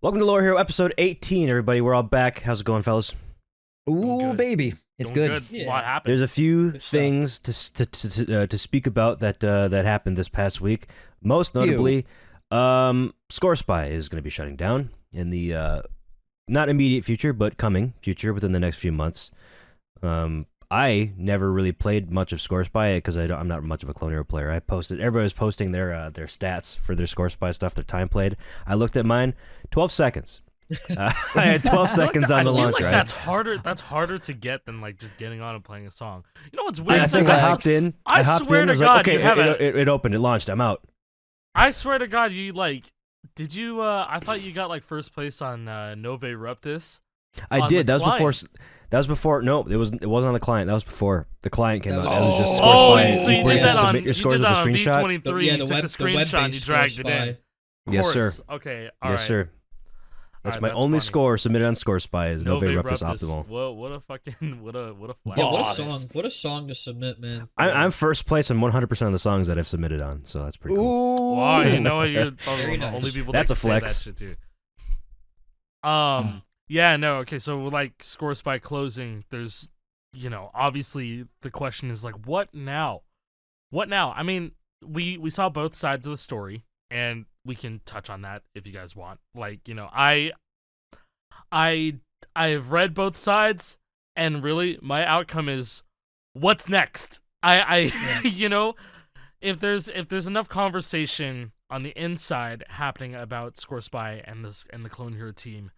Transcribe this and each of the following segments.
Welcome to Lore Hero episode 18, everybody. We're all back. How's it going, fellas? Ooh, baby, it's good. Yeah. What happened? There's a few Good things to speak about that that happened this past week. Most notably, ScoreSpy is going to be shutting down in the not immediate future, but coming future within the next few months. I never really played much of ScoreSpy because I'm not much of a Clone Hero player. Everybody was posting their stats for their ScoreSpy stuff, their time played. I looked at mine, 12 seconds. I had 12 seconds on the launch, right? That's harder to get than like just getting on and playing a song. You know what's weird? I think I hopped in. I swear to God, okay, you have it opened, it launched, I'm out. I swear to God, you like. Did you? I thought you got like first place on Nove Ruptus. I did. That was before. No, it wasn't on the client. That was before the client came out. That was just ScoreSpy. So you did that on V23. V23. You took a screenshot and you dragged it in. Yes, sir. Okay. Yes, sir. That's my only score submitted on ScoreSpy is Nove Ruptus Optimal. What a fucking what a flag. Yeah, what a song to submit, man. I'm first place on 100% of the songs that I've submitted on, so that's pretty cool. Wow, you know what? You're probably the only people that's that a flex. Say that shit too. Yeah, no, okay, so like ScoreSpy closing, there's, obviously the question is like, what now? What now? I mean, we saw both sides of the story, and we can touch on that if you guys want. Like, I've read both sides, and really my outcome is, what's next? If there's enough conversation on the inside happening about ScoreSpy and the Clone Hero team,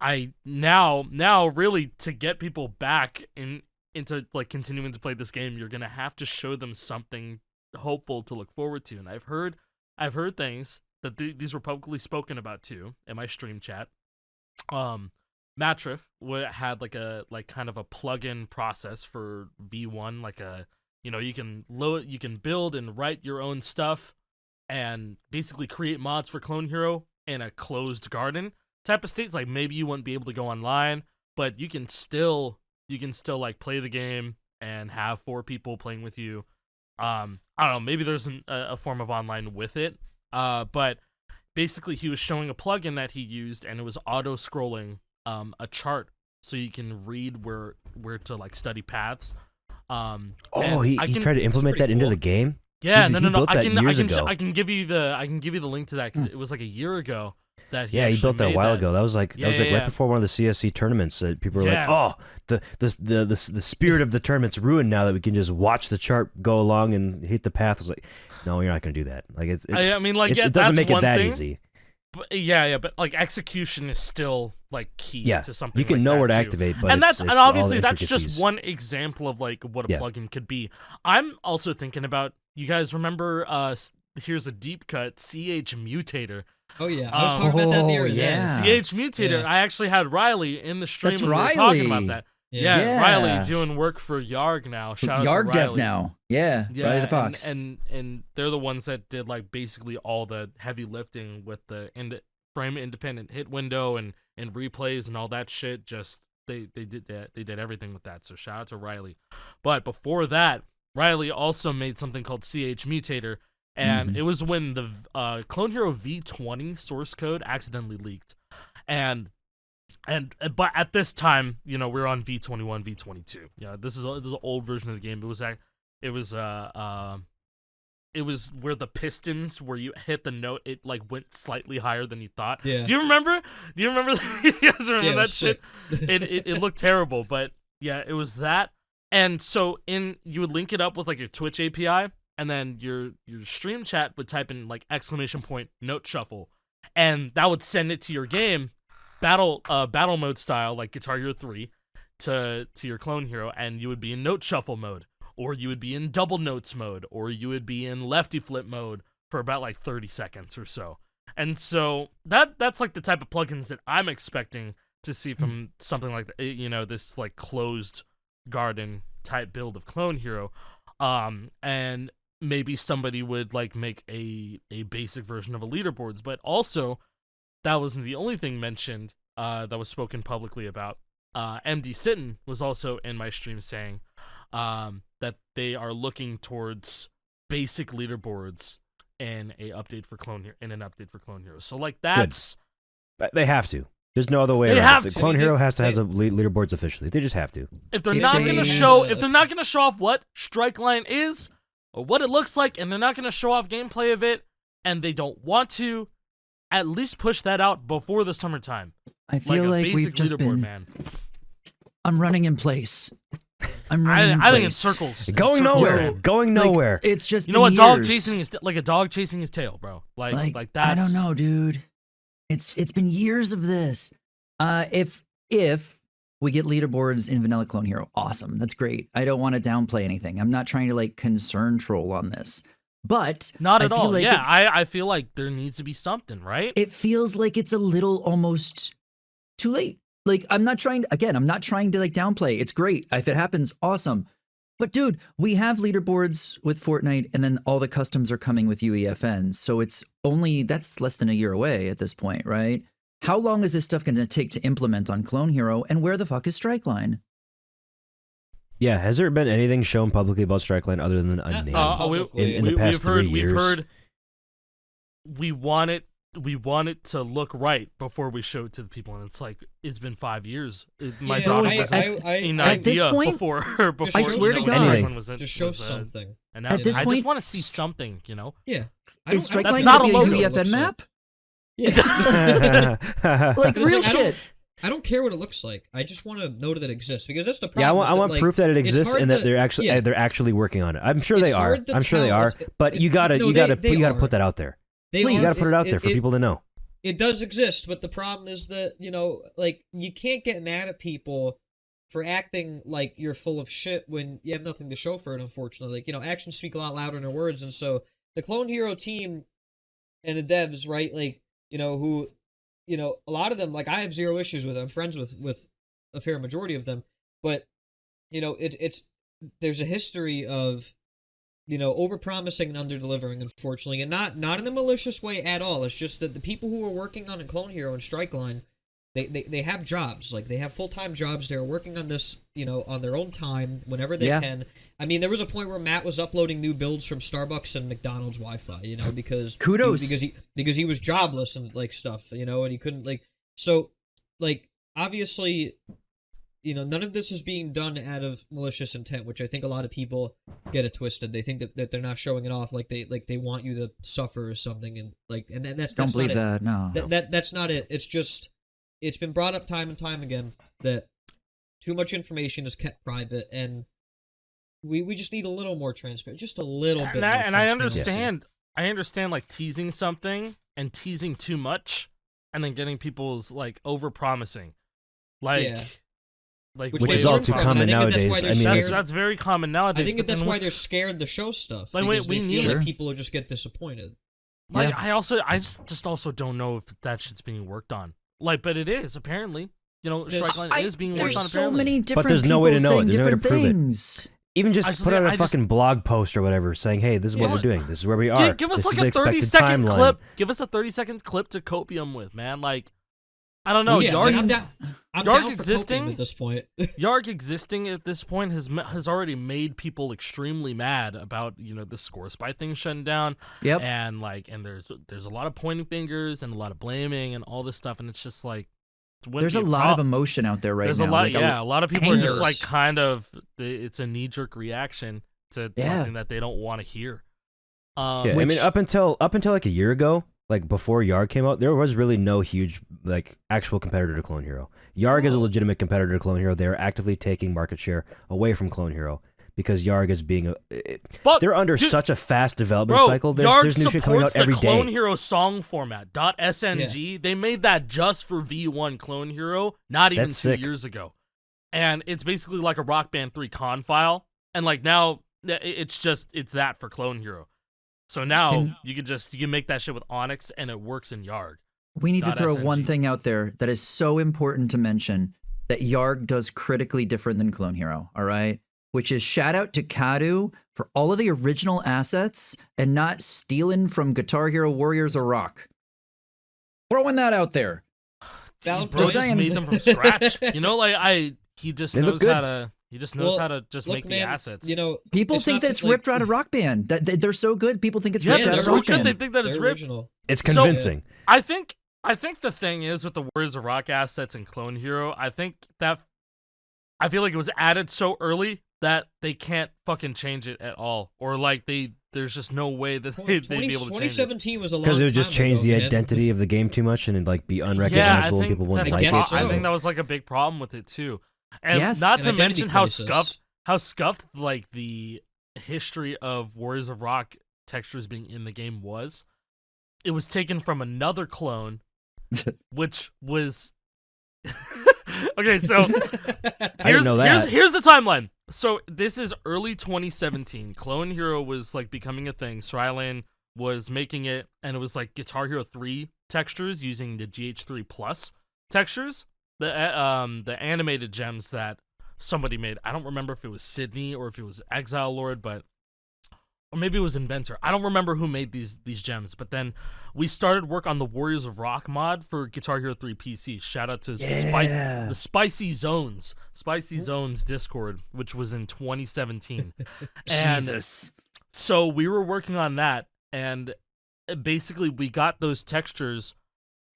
I now really, to get people back into like continuing to play this game, you're gonna have to show them something hopeful to look forward to. And I've heard things that these were publicly spoken about too in my stream chat. Matrif had like kind of a plug-in process for V1, like you can build and write your own stuff and basically create mods for Clone Hero in a closed garden type of states. Like maybe you wouldn't be able to go online, but you can still like play the game and have 4 people playing with you. I don't know, maybe there's a form of online with it. But basically he was showing a plugin that he used, and it was auto scrolling a chart so you can read where to like study paths. He tried to implement that into the game? Yeah, he no. I can give you the link to that, because it was like a year ago. He built that a while ago. That was like right before one of the CSC tournaments. That people were like, "Oh, the spirit of the tournament's ruined now that we can just watch the chart go along and hit the path." I was like, "No, you're not going to do that." Like it doesn't make it that easy. But, but like execution is still like key to something. You can like know that where to too. activate, but and obviously that's just intricacies. one example of like what a plugin could be. I'm also thinking about, you guys remember? Here's a deep cut, CH Mutator. Oh yeah, I was talking about that the other day. CH Mutator. Yeah. I actually had Riley in the stream when we were talking about that. Yeah. Riley doing work for YARG now. Shout out YARG to Riley. dev now. Yeah, Riley the Fox. And they're the ones that did like basically all the heavy lifting with the frame independent hit window and replays and all that shit. Just they did that. They did everything with that. So shout out to Riley. But before that, Riley also made something called CH Mutator. And it was when the Clone Hero V20 source code accidentally leaked, but at this time, we're on V21, V22. This is an old version of the game. It was where the pistons, where you hit the note, it like went slightly higher than you thought. Yeah. Do you remember? You guys remember that shit? It looked terrible, but yeah, it was that. And so you would link it up with like your Twitch API. And then your stream chat would type in like ! Note shuffle, and that would send it to your game, battle mode style, like Guitar Hero 3, to your Clone Hero, and you would be in note shuffle mode, or you would be in double notes mode, or you would be in lefty flip mode for about like 30 seconds or so. And so that's like the type of plugins that I'm expecting to see from something like this like closed garden type build of Clone Hero, and maybe somebody would like make a basic version of a leaderboards. But also, that wasn't the only thing mentioned that was spoken publicly about. MD Sitton was also in my stream saying that they are looking towards basic leaderboards in an update for Clone Hero. So like that's They have to. There's no other way They around have it. The to. Clone Hero has to have leaderboards officially. They just have to. If they're not gonna show off what Strikeline is or what it looks like, and they're not gonna show off gameplay of it, and they don't want to, at least push that out before the summertime. I feel like we've just been. Man. I'm running in place. I think in circles. Going nowhere. Going nowhere. Like, it's just you know what? Dog chasing is like a dog chasing his tail, bro. Like that. I don't know, dude. It's been years of this. If we get leaderboards in Vanilla Clone Hero, awesome. That's great. I don't want to downplay anything. I'm not trying to like concern troll on this, but not at all. Like I feel like there needs to be something, right? It feels like it's a little almost too late. Like I'm not trying to like downplay. It's great. If it happens, awesome. But dude, we have leaderboards with Fortnite, and then all the customs are coming with UEFN. So that's less than a year away at this point, right? How long is this stuff going to take to implement on Clone Hero, and where the fuck is Strikeline? Yeah, has there been anything shown publicly about Strikeline other than a name in the past 3 years? We've heard we want it to look right before we show it to the people, and it's like it's been 5 years. My daughter doesn't at this point before I swear to God, just show something. And at this point, I just want to see something, you know? Yeah. Is Strikeline going to be a UEFN map? Yeah. Like real shit. I don't care what it looks like. I just want to know that it exists, because that's the problem. Yeah, I want proof that it exists and that they're actually working on it. I'm sure they are. But you gotta put that out there. You gotta put it out there for people to know. It does exist, but the problem is that, you can't get mad at people for acting like you're full of shit when you have nothing to show for it, unfortunately. Like, actions speak a lot louder than words, and so the Clone Hero team and the devs, right, who, a lot of them, like, I have zero issues with them. I'm friends with a fair majority of them, but, there's a history of, overpromising and underdelivering, unfortunately, and not in a malicious way at all. It's just that the people who are working on a Clone Hero and Strikeline, they have jobs. Like, they have full-time jobs. They're working on this, on their own time, whenever they can. I mean, there was a point where Matt was uploading new builds from Starbucks and McDonald's Wi-Fi, because... Kudos! Because he was jobless and, stuff, and he couldn't, So, obviously... none of this is being done out of malicious intent, which I think a lot of people get it twisted. They think that they're not showing it off, like they want you to suffer or something, and that's don't believe not that. It. No, that's not it. It's just it's been brought up time and time again that too much information is kept private, and we just need a little more transparent, just a little bit. And I understand like teasing something and teasing too much, and then getting people's over promising, which is all too common nowadays. That's very common nowadays. I think that's why they're scared to show stuff. Because they feel like people will just get disappointed. I just also don't know if that shit's being worked on. But it is apparently. Strikeline is being worked on. There's so many different. But there's no way to know it. There's no way to prove it. Even just put out a fucking blog post or whatever, saying, "Hey, this is what we're doing. This is where we are. Give us this like a 30-second clip. Give us a 30-second clip to copium with, man. I don't know. Yeah, I'm down for existing at this point. YARG existing at this point has already made people extremely mad about the ScoreSpy thing shutting down. Yep. And there's a lot of pointing fingers and a lot of blaming and all this stuff, and it's just there's a lot of emotion out there now. A lot of people are just it's a knee-jerk reaction to something that they don't want to hear. I mean, up until like a year ago. Before YARG came out, there was really no huge, actual competitor to Clone Hero. YARG is a legitimate competitor to Clone Hero. They're actively taking market share away from Clone Hero because YARG is being they're under such a fast development cycle. There's new shit coming out every day. The Clone Hero song format, .sng. Yeah. They made that just for V1 Clone Hero, not even 2 years ago. And it's basically like a Rock Band 3 con file. And now it's that for Clone Hero. So now you can make that shit with Onyx, and it works in YARG. We need to throw one thing out there that is so important to mention that YARG does critically different than Clone Hero, all right? Which is shout out to Kadu for all of the original assets and not stealing from Guitar Hero Warriors of Rock. Throwing that out there. Just made them from scratch. He just knows how to... He just knows how to make the assets. People think that it's ripped out of Rock Band. That they're so good. People think it's ripped out of Rock Band. They think that it's ripped. It's convincing. So, I think I think the thing is with the Warriors of Rock assets and Clone Hero, I feel like it was added so early that they can't fucking change it at all, or like there's just no way that they'd be able to change it. 2017 was a long time because it would just change ago, the man. identity of the game too much and it'd like be unrecognizable and people wouldn't like it. I think that was like a big problem with it too, and Yes. not An to identity mention how crisis. scuffed like the history of Warriors of Rock textures being in the game was. It was taken from another clone, which was okay. So I didn't know that. here's the timeline. So this is early 2017. Clone Hero was like becoming a thing. Strikeline was making it, and it was like Guitar Hero 3 textures using the GH3 Plus textures, the animated gems that somebody made. I don't remember if it was Sydney or if it was Exile Lord, or maybe it was Inventor. I don't remember who made these gems, but then we started work on the Warriors of Rock mod for Guitar Hero 3 PC. Shout out to the Spicy Zones Discord, which was in 2017. Jesus. So we were working on that, and basically we got those textures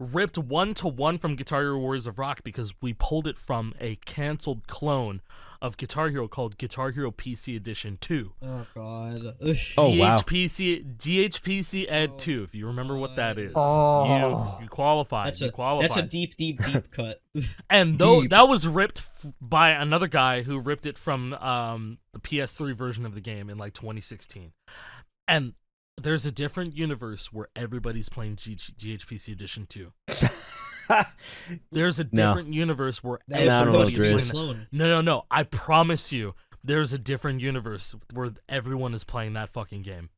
ripped 1-to-1 from Guitar Hero Warriors of Rock because we pulled it from a canceled clone of Guitar Hero called Guitar Hero PC Edition 2. Oh god. Oh, wow. GHPC Ed 2, if you remember what that is. Oh. You qualify. That's you qualify. That's a deep cut. And Deep. that was ripped by another guy who ripped it from the PS3 version of the game in like 2016. And there's a different universe where everybody's playing GHPC Edition 2. There's a different universe where That was everybody's supposed to be a playing. clone. No. I promise you, there's a different universe where everyone is playing that fucking game.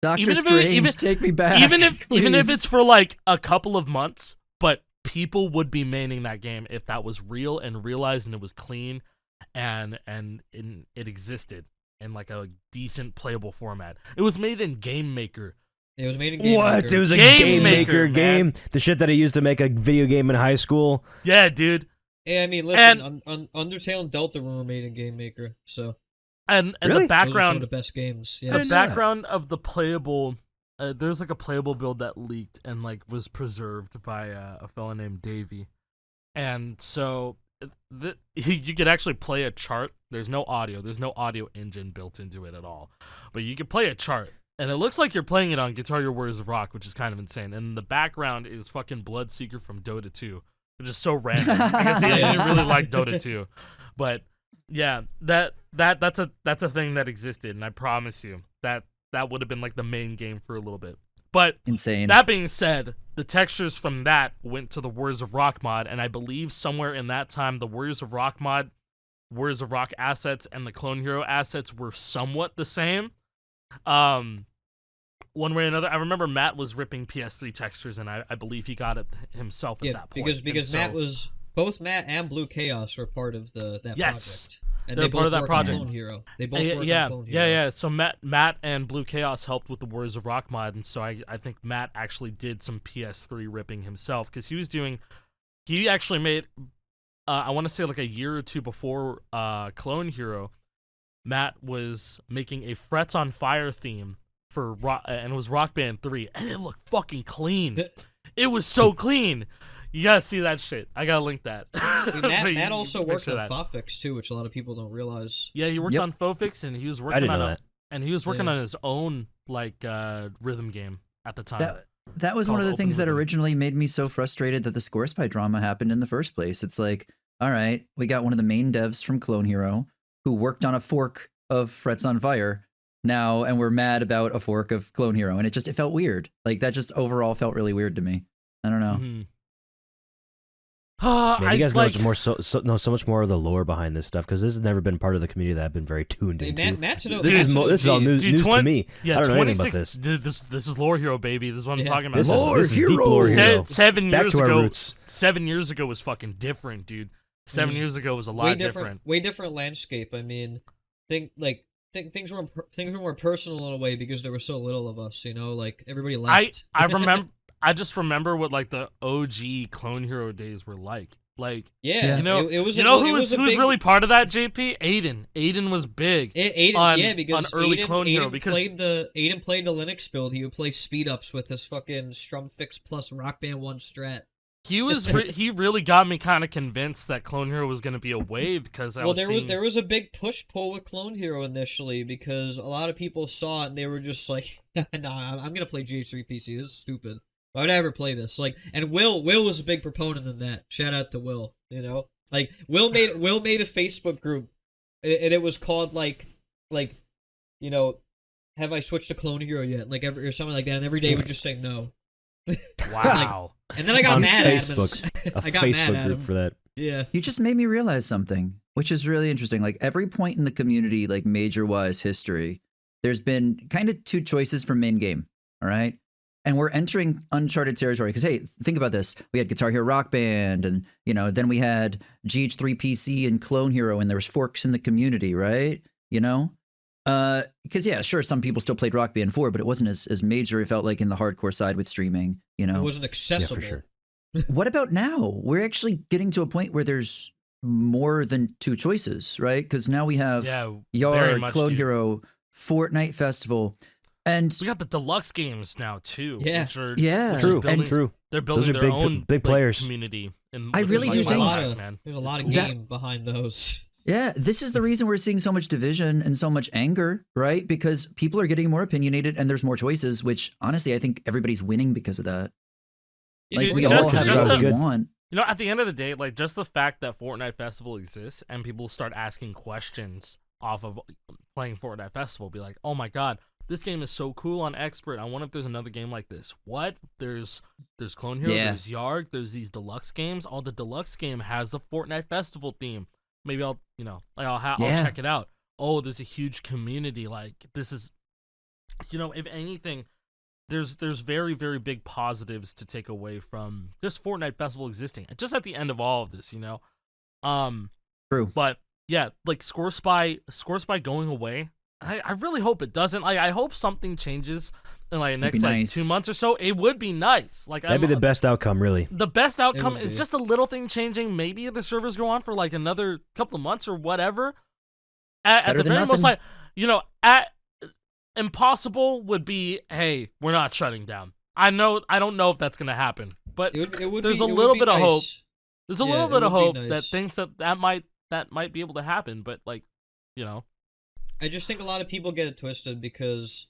Doctor Strange, take me back. Even if please. it's for like a couple of months, but people would be maining that game if that was real and realized and it was clean and it existed in like a decent playable format. It was made in Game Maker. It was made in Game What? Maker. It was a Game Game Maker, Maker game? The shit that I used to make a video game in high school? Yeah, dude. Yeah, I mean, listen, Undertale and Deltarune were made in Game Maker, so And Really? the those are some of background the best games. Yeah. the background of the playable there's like a playable build that leaked and like was preserved by a fella named Davey. And so you could actually play a chart. There's no audio engine built into it at all. But you can play a chart. And it looks like you're playing it on Guitar Hero Warriors of Rock, which is kind of insane. And the background is fucking Bloodseeker from Dota 2, which is so random. I guess he didn't really like Dota 2. But yeah, that's a thing that existed, and I promise you that would have been like the main game for a little bit. But insane. That being said, the textures from that went to the Warriors of Rock mod, and I believe somewhere in that time the Warriors of Rock mod, Warriors of Rock assets, and the Clone Hero assets were somewhat the same. One way or another, I remember Matt was ripping PS3 textures, and I believe he got it himself at that point. because both Matt and Blue Chaos were part of that project. And They're they part both of that work project. on Clone Hero. They both work on Clone Hero. Yeah. So Matt and Blue Chaos helped with the Warriors of Rock mod, and so I think Matt actually did some PS3 ripping himself because he actually made I want to say like a year or two before Clone Hero, Matt was making a Frets on Fire theme for and it was Rock Band 3, and it looked fucking clean. It was so clean. You gotta see that shit. I gotta link that. Matt also worked on Fofix too, which a lot of people don't realize. Yeah, he worked on Fofix, and he was working on his own like rhythm game at the time. That was one of the things that originally made me so frustrated that the ScoreSpy drama happened in the first place. It's like, all right, we got one of the main devs from Clone Hero who worked on a fork of Frets on Fire now, and we're mad about a fork of Clone Hero, and it felt weird. Like that just overall felt really weird to me. I don't know. Mm-hmm. Man, you guys know so much more of the lore behind this stuff because this has never been part of the community that I've been very tuned into. This is all news to me. Yeah, I don't know anything about this. This is Lore Hero, baby. This is what I'm talking about. This is deep Lore Hero. 7 years Back to ago, our roots. 7 years ago was fucking different, dude. 7 years ago was a lot different. Way different landscape. I mean, things were more personal in a way because there were so little of us. You know, like everybody left. I just remember what like the OG Clone Hero days were like. Like, yeah, you know, who was really part of that? JP Aiden. Aiden was big. Because on early Clone Hero Aiden played the Linux build. He would play speed ups with his fucking Strum Fix plus Rock Band 1 strat. He really got me kind of convinced that Clone Hero was going to be a wave because there was a big push pull with Clone Hero initially because a lot of people saw it and they were just like, nah, I'm gonna play GH3 PC. This is stupid. Why would I ever play this? Like, and Will was a big proponent in that. Shout out to Will. You know, like Will made a Facebook group, and it was called like you know, have I switched to Clone Hero yet? Like or something like that. And every day would just say no. Wow. And then I got mad Facebook, at him. a Facebook group for that. Yeah. You just made me realize something, which is really interesting. Like every point in the community, like major-wise history, there's been kind of two choices for main game, all right? And we're entering uncharted territory because, hey, think about this. We had Guitar Hero Rock Band and, you know, then we had GH3 PC and Clone Hero and there was forks in the community, right? You know? Because yeah, sure, some people still played Rock Band 4, but it wasn't as major. It felt like in the hardcore side with streaming, you know. It wasn't accessible. Yeah, for sure. What about now? We're actually getting to a point where there's more than two choices, right? Because now we have YARG, Clone Hero, Fortnite Festival, and we got the deluxe games now too. Yeah, which are, true. True. They're building their own big players community. I really do think there's a lot of game behind those. Yeah, this is the reason we're seeing so much division and so much anger, right? Because people are getting more opinionated and there's more choices, which honestly, I think everybody's winning because of that. Like, we all have what we want. You know, at the end of the day, like, just the fact that Fortnite Festival exists and people start asking questions off of playing Fortnite Festival, be like, oh my god, this game is so cool on Expert. I wonder if there's another game like this. What? There's Clone Hero, there's YARG, there's these deluxe games. All the deluxe game has the Fortnite Festival theme. Maybe I'll check it out. Oh, there's a huge community. Like, this is, you know, if anything, there's very, very big positives to take away from this Fortnite Festival existing. Just at the end of all of this, you know. True. But yeah, like ScoreSpy going away. I really hope it doesn't. Like, I hope something changes in like the next 2 months or so. It would be nice. Like, that'd be the best outcome, really. The best outcome is just a little thing changing. Maybe the servers go on for like another couple of months or whatever. At the very most, like, you know, impossible would be, hey, we're not shutting down. I don't know if that's gonna happen, but there's a little bit of hope. There's a little bit of hope that things that might be able to happen. But like, you know, I just think a lot of people get it twisted because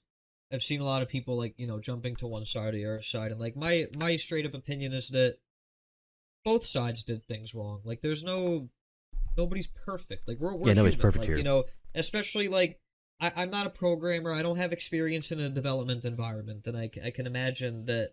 I've seen a lot of people, like, you know, jumping to one side or the other side, and like my straight up opinion is that both sides did things wrong. Like, there's nobody's perfect. Like, we're nobody's human. perfect like, here. You know, especially like I'm not a programmer. I don't have experience in a development environment, and I can imagine that,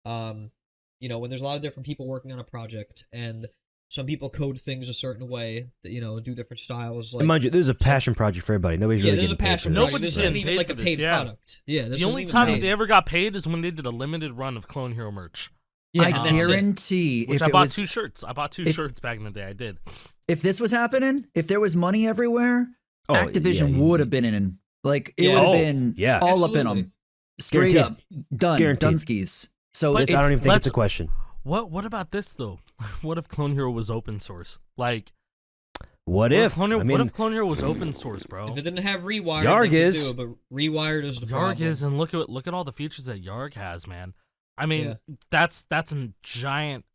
you know, when there's a lot of different people working on a project and some people code things a certain way, that, you know, do different styles. Like, and mind you, this is a passion project for everybody. Nobody's really getting paid for this. This isn't even like a paid product. Yeah, the only time they ever got paid is when they did a limited run of Clone Hero merch. Yeah, I guarantee. Which I bought 2 shirts. I bought 2 shirts back in the day. I did. If this was happening, if there was money everywhere, Activision would have been in. Like, it would have been all up in them. Straight up. Done. Dunskies. So I don't even think it's a question. What about this though? What if Clone Hero was open source? Like, what if Clone Hero was open source, bro? If it didn't have Rewired, YARG is. Do it, but Rewired is the problem. YARG is, and look at all the features that YARG has, man. I mean, that's a giant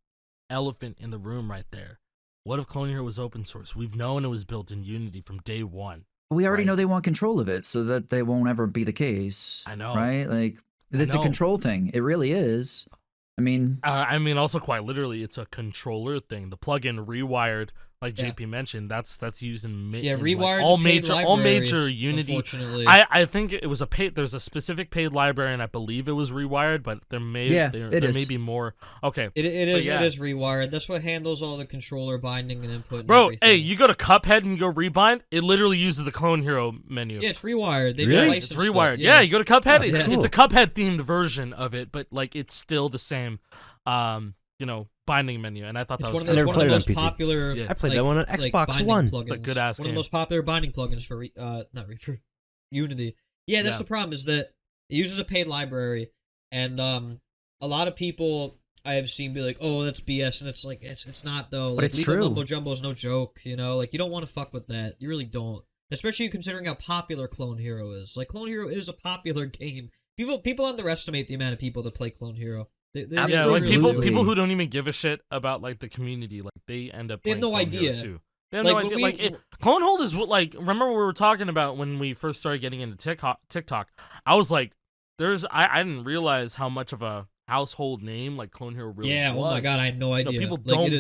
elephant in the room right there. What if Clone Hero was open source? We've known it was built in Unity from day one. We already know they want control of it, so that they won't ever be the case. I know, right? Like, it's a control thing. It really is. I mean, also quite literally, it's a controller thing. The plugin Rewired, like JP mentioned, that's used in Rewired, like all major Unity. Unfortunately, I think it was there's a specific paid library, and I believe it was Rewired, but there may be more. Okay, it is Rewired. That's what handles all the controller binding and input. Bro, hey, you go to Cuphead and you go rebind, it literally uses the Clone Hero menu. Yeah, it's Rewired. They really? just It's Rewired. Yeah, you go to Cuphead. It's a Cuphead themed version of it, but like it's still the same. Binding menu, and I thought it's that was one of the most popular. I played that one on Xbox One. A good ass one of the most popular binding plugins for for Unity. Yeah, that's the problem, is that it uses a paid library, and a lot of people I have seen be like, "Oh, that's BS," and it's like it's not though. But like, it's true. Mumbo jumbo is no joke, you know. Like, you don't want to fuck with that. You really don't, especially considering how popular Clone Hero is. Like, Clone Hero is a popular game. People underestimate the amount of people that play Clone Hero. Yeah, like people who don't even give a shit about like the community, like they end up. They have no idea. Too. They have no idea. Clonehold is what, like, remember we were talking about when we first started getting into TikTok. I was like, I didn't realize how much of a household name like Clone Hero really was. Oh my god, I had no idea. People don't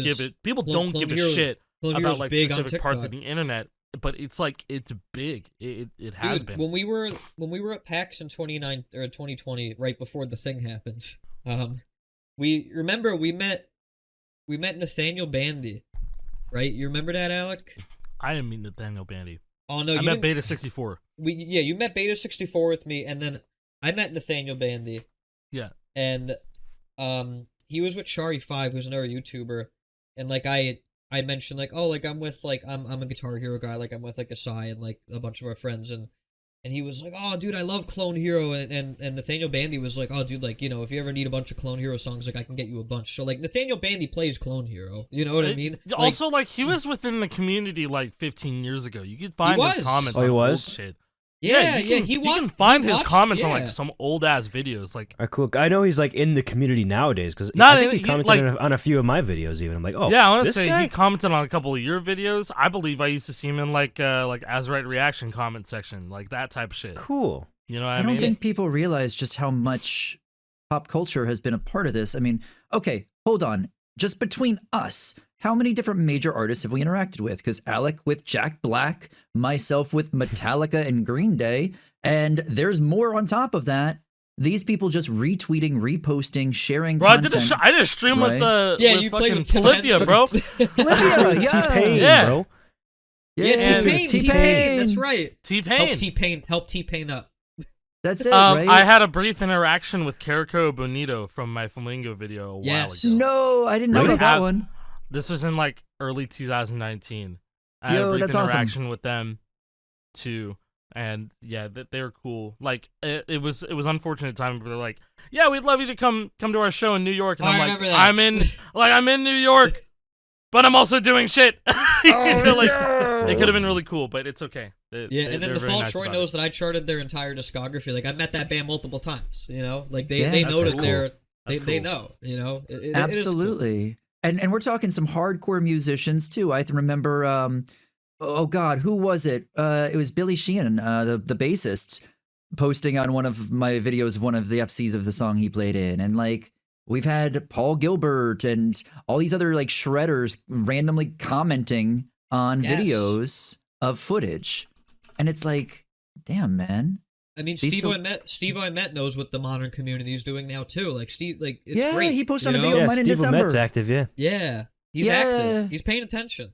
give a shit about like specific parts of the internet, but it's like it's big. It has been. When we were at PAX in 2020, right before the thing happened, we met Nathaniel Bandy, right? You remember that, Alec? I didn't meet Nathaniel Bandy. Oh no, I met Beta 64. You met Beta 64 with me, and then I met Nathaniel Bandy. Yeah. And he was with Shari5, who's another YouTuber, and like I mentioned like, oh, like I'm with like I'm a Guitar Hero guy, like I'm with like Acai and like a bunch of our friends, and he was like, oh dude, I love Clone Hero, and Nathaniel Bandy was like, oh dude, like, you know, if you ever need a bunch of Clone Hero songs, like I can get you a bunch. So like Nathaniel Bandy plays Clone Hero, you know what I mean? Also, like he was within the community like 15 years ago. You could find his comments on old shit. Yeah, you can find his comments on like some old ass videos. Like, cool. I know he's like in the community nowadays because I think he commented on a few of my videos. Even I'm like, oh, yeah, I want to say he commented on a couple of your videos. I believe I used to see him in like Azurite reaction comment section, like that type of shit. Cool. You know what I mean? I don't think people realize just how much pop culture has been a part of this. I mean, okay, hold on. Just between us, how many different major artists have we interacted with? Because Alec with Jack Black, myself with Metallica and Green Day, and there's more on top of that. These people just retweeting, reposting, sharing content. I did a stream with you fucking played with Polyphia, bro. Polyphia, yeah. T-Pain, bro. Yeah, T-Pain. That's right. T-Pain. Help T-Pain up. That's it, right? I had a brief interaction with Carico Bonito from my Flamingo video a while ago. No, I didn't know about that one. This was in like early 2019. I had a brief interaction with them too, and yeah, they were cool. Like it was unfortunate time, but they're like, yeah, we'd love you to come to our show in New York, and I'm like, I'm in New York, but I'm also doing shit. It could have been really cool, but it's okay. And then the Fall Troy knows that I charted their entire discography. Like I met that band multiple times. You know, like they know that they know. You know, absolutely. And we're talking some hardcore musicians too. I remember, oh God, who was it? It was Billy Sheehan, the bassist, posting on one of my videos of one of the FCs of the song he played in, and like. We've had Paul Gilbert and all these other like shredders randomly commenting on videos of footage. And it's like, damn, man. I mean, Steve I Met knows what the modern community is doing now too. Like Steve, like it's great. He posted on a video of mine in December. Met's active, Yeah, he's active. He's paying attention.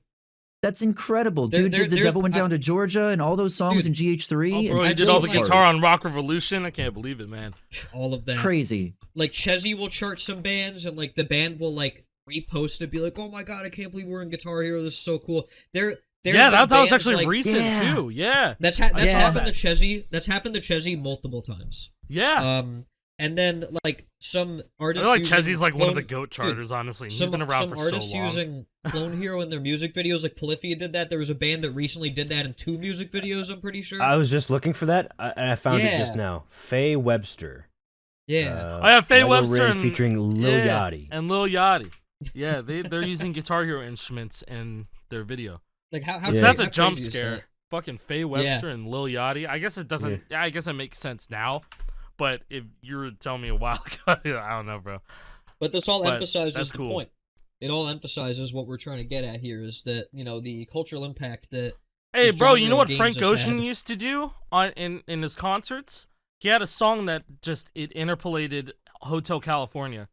That's incredible, dude. The Devil Went Down to Georgia and all those songs in GH3. Oh, bro, he did all the guitar on Rock Revolution. I can't believe it, man. All of that. Crazy. Like Chezzy will chart some bands, and like the band will like repost it, be like, "Oh my god, I can't believe we're in Guitar Hero. This is so cool." That was actually like, recent too. Yeah, that's happened to Chezzy. That's happened to Chezzy multiple times. Yeah. And then like some artists. I feel like Chezzy's like one of the GOAT charters, honestly. He's been around for so long. Some artists using Clone Hero in their music videos, like Polyphia did that. There was a band that recently did that in 2 music videos. I'm pretty sure. I was just looking for that, and I found it just now. Faye Webster. Yeah. I have Faye Webster and featuring Lil Yachty. And Lil Yachty. Yeah, they're using Guitar Hero instruments in their video. Like how so that's a jump scare. Fucking Faye Webster and Lil Yachty. I guess it doesn't. Yeah, I guess it makes sense now. But if you were telling me a while ago, I don't know, bro. But this all emphasizes the point. It all emphasizes what we're trying to get at here is that, you know, the cultural impact that. Hey, bro, you know what Frank Ocean used to do in his concerts? He had a song that it interpolated Hotel California,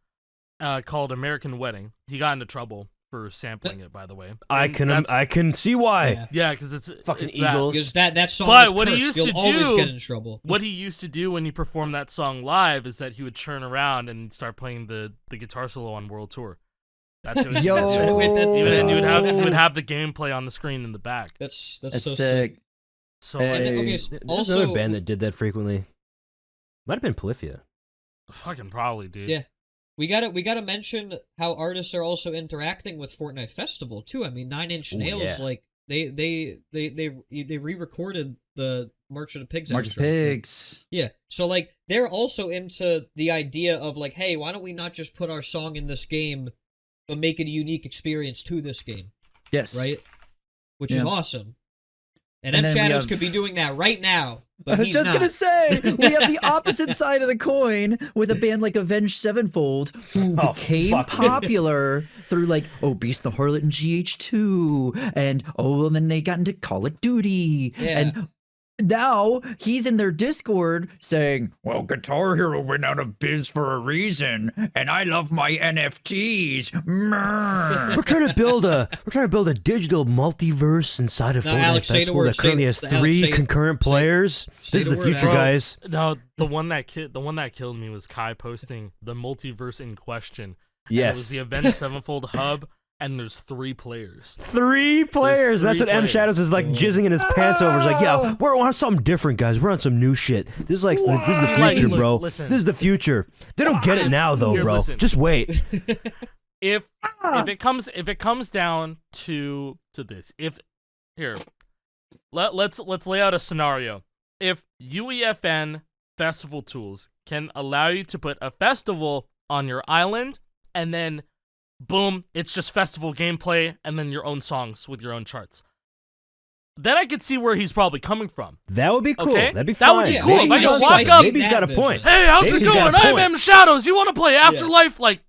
called American Wedding. He got into trouble for sampling it, by the way. I can see why. Yeah, because it's fucking Eagles. Because that song but is what cursed. He used You'll to always do, get in trouble. What he used to do when he performed that song live is that he would turn around and start playing the guitar solo on World Tour. That's what Yo, and you would have the gameplay on the screen in the back. That's so sick. So and then, okay, also another band that did that frequently. Might have been Polyphia. Fucking probably, dude. Yeah. We gotta mention how artists are also interacting with Fortnite Festival too. I mean, 9 Inch Nails, like they re-recorded the March of the Pigs. March of the Pigs. Yeah. So like they're also into the idea of like, hey, why don't we not just put our song in this game, but make it a unique experience to this game? Yes. Right. Which is awesome. And then Shadows could be doing that right now. But I was just going to say, we have the opposite side of the coin with a band like Avenged Sevenfold, who became popular through like, Beast the Harlot and GH2, and then they got into Call of Duty, and now he's in their Discord saying, well, Guitar Hero went out of biz for a reason, and I love my NFTs. We're trying to build a digital multiverse inside of Fortnite Festival that currently has 3 concurrent players. This is the future, guys. No, the one that killed me was Kai posting the multiverse in question. Yes, it was the Avenged Sevenfold hub. And there's 3 players. 3 players. That's what M Shadows is like jizzing in his pants over. He's like, yeah, we're on something different, guys. We're on some new shit. This is like this is the future, bro. Listen. This is the future. They don't get it now, though, bro. Listen. Just wait. If it comes down to this, let's lay out a scenario. If UEFN Festival Tools can allow you to put a festival on your island, and then boom, it's just festival gameplay and then your own songs with your own charts. Then I could see where he's probably coming from. That would be cool. Okay? That'd be fine. That would be cool. Maybe If I can walk up, maybe he's got a point. Hey, how's Maybe it he's got going? a I'm point. M Shadows. You want to play Afterlife? Like,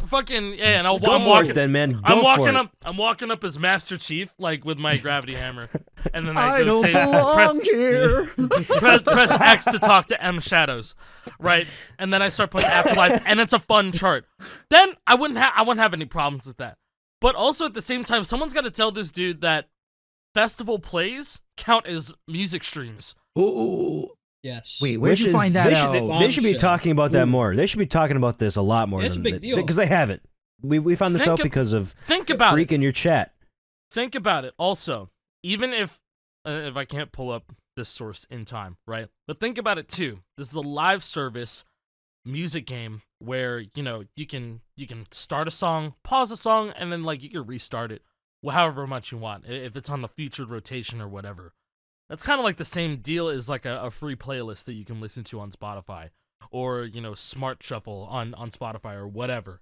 fucking and I'm walking. Then, man. I'm walking up as Master Chief, like with my gravity hammer, and then I don't belong here. press X to talk to M Shadows, right? And then I start playing Afterlife, and it's a fun chart. Then I wouldn't have any problems with that. But also at the same time, someone's got to tell this dude that festival plays count as music streams. Ooh. Yes. Wait, where'd you find that out? They should be talking about that more. They should be talking about this a lot more. It's a big deal. Because they haven't. We found this out because of Freak in your chat. Think about it. Also, even if I can't pull up this source in time, right? But think about it too. This is a live service music game where you can start a song, pause a song, and then like you can restart it however much you want if it's on the featured rotation or whatever. That's kind of like the same deal as like a free playlist that you can listen to on Spotify or Smart Shuffle on Spotify or whatever.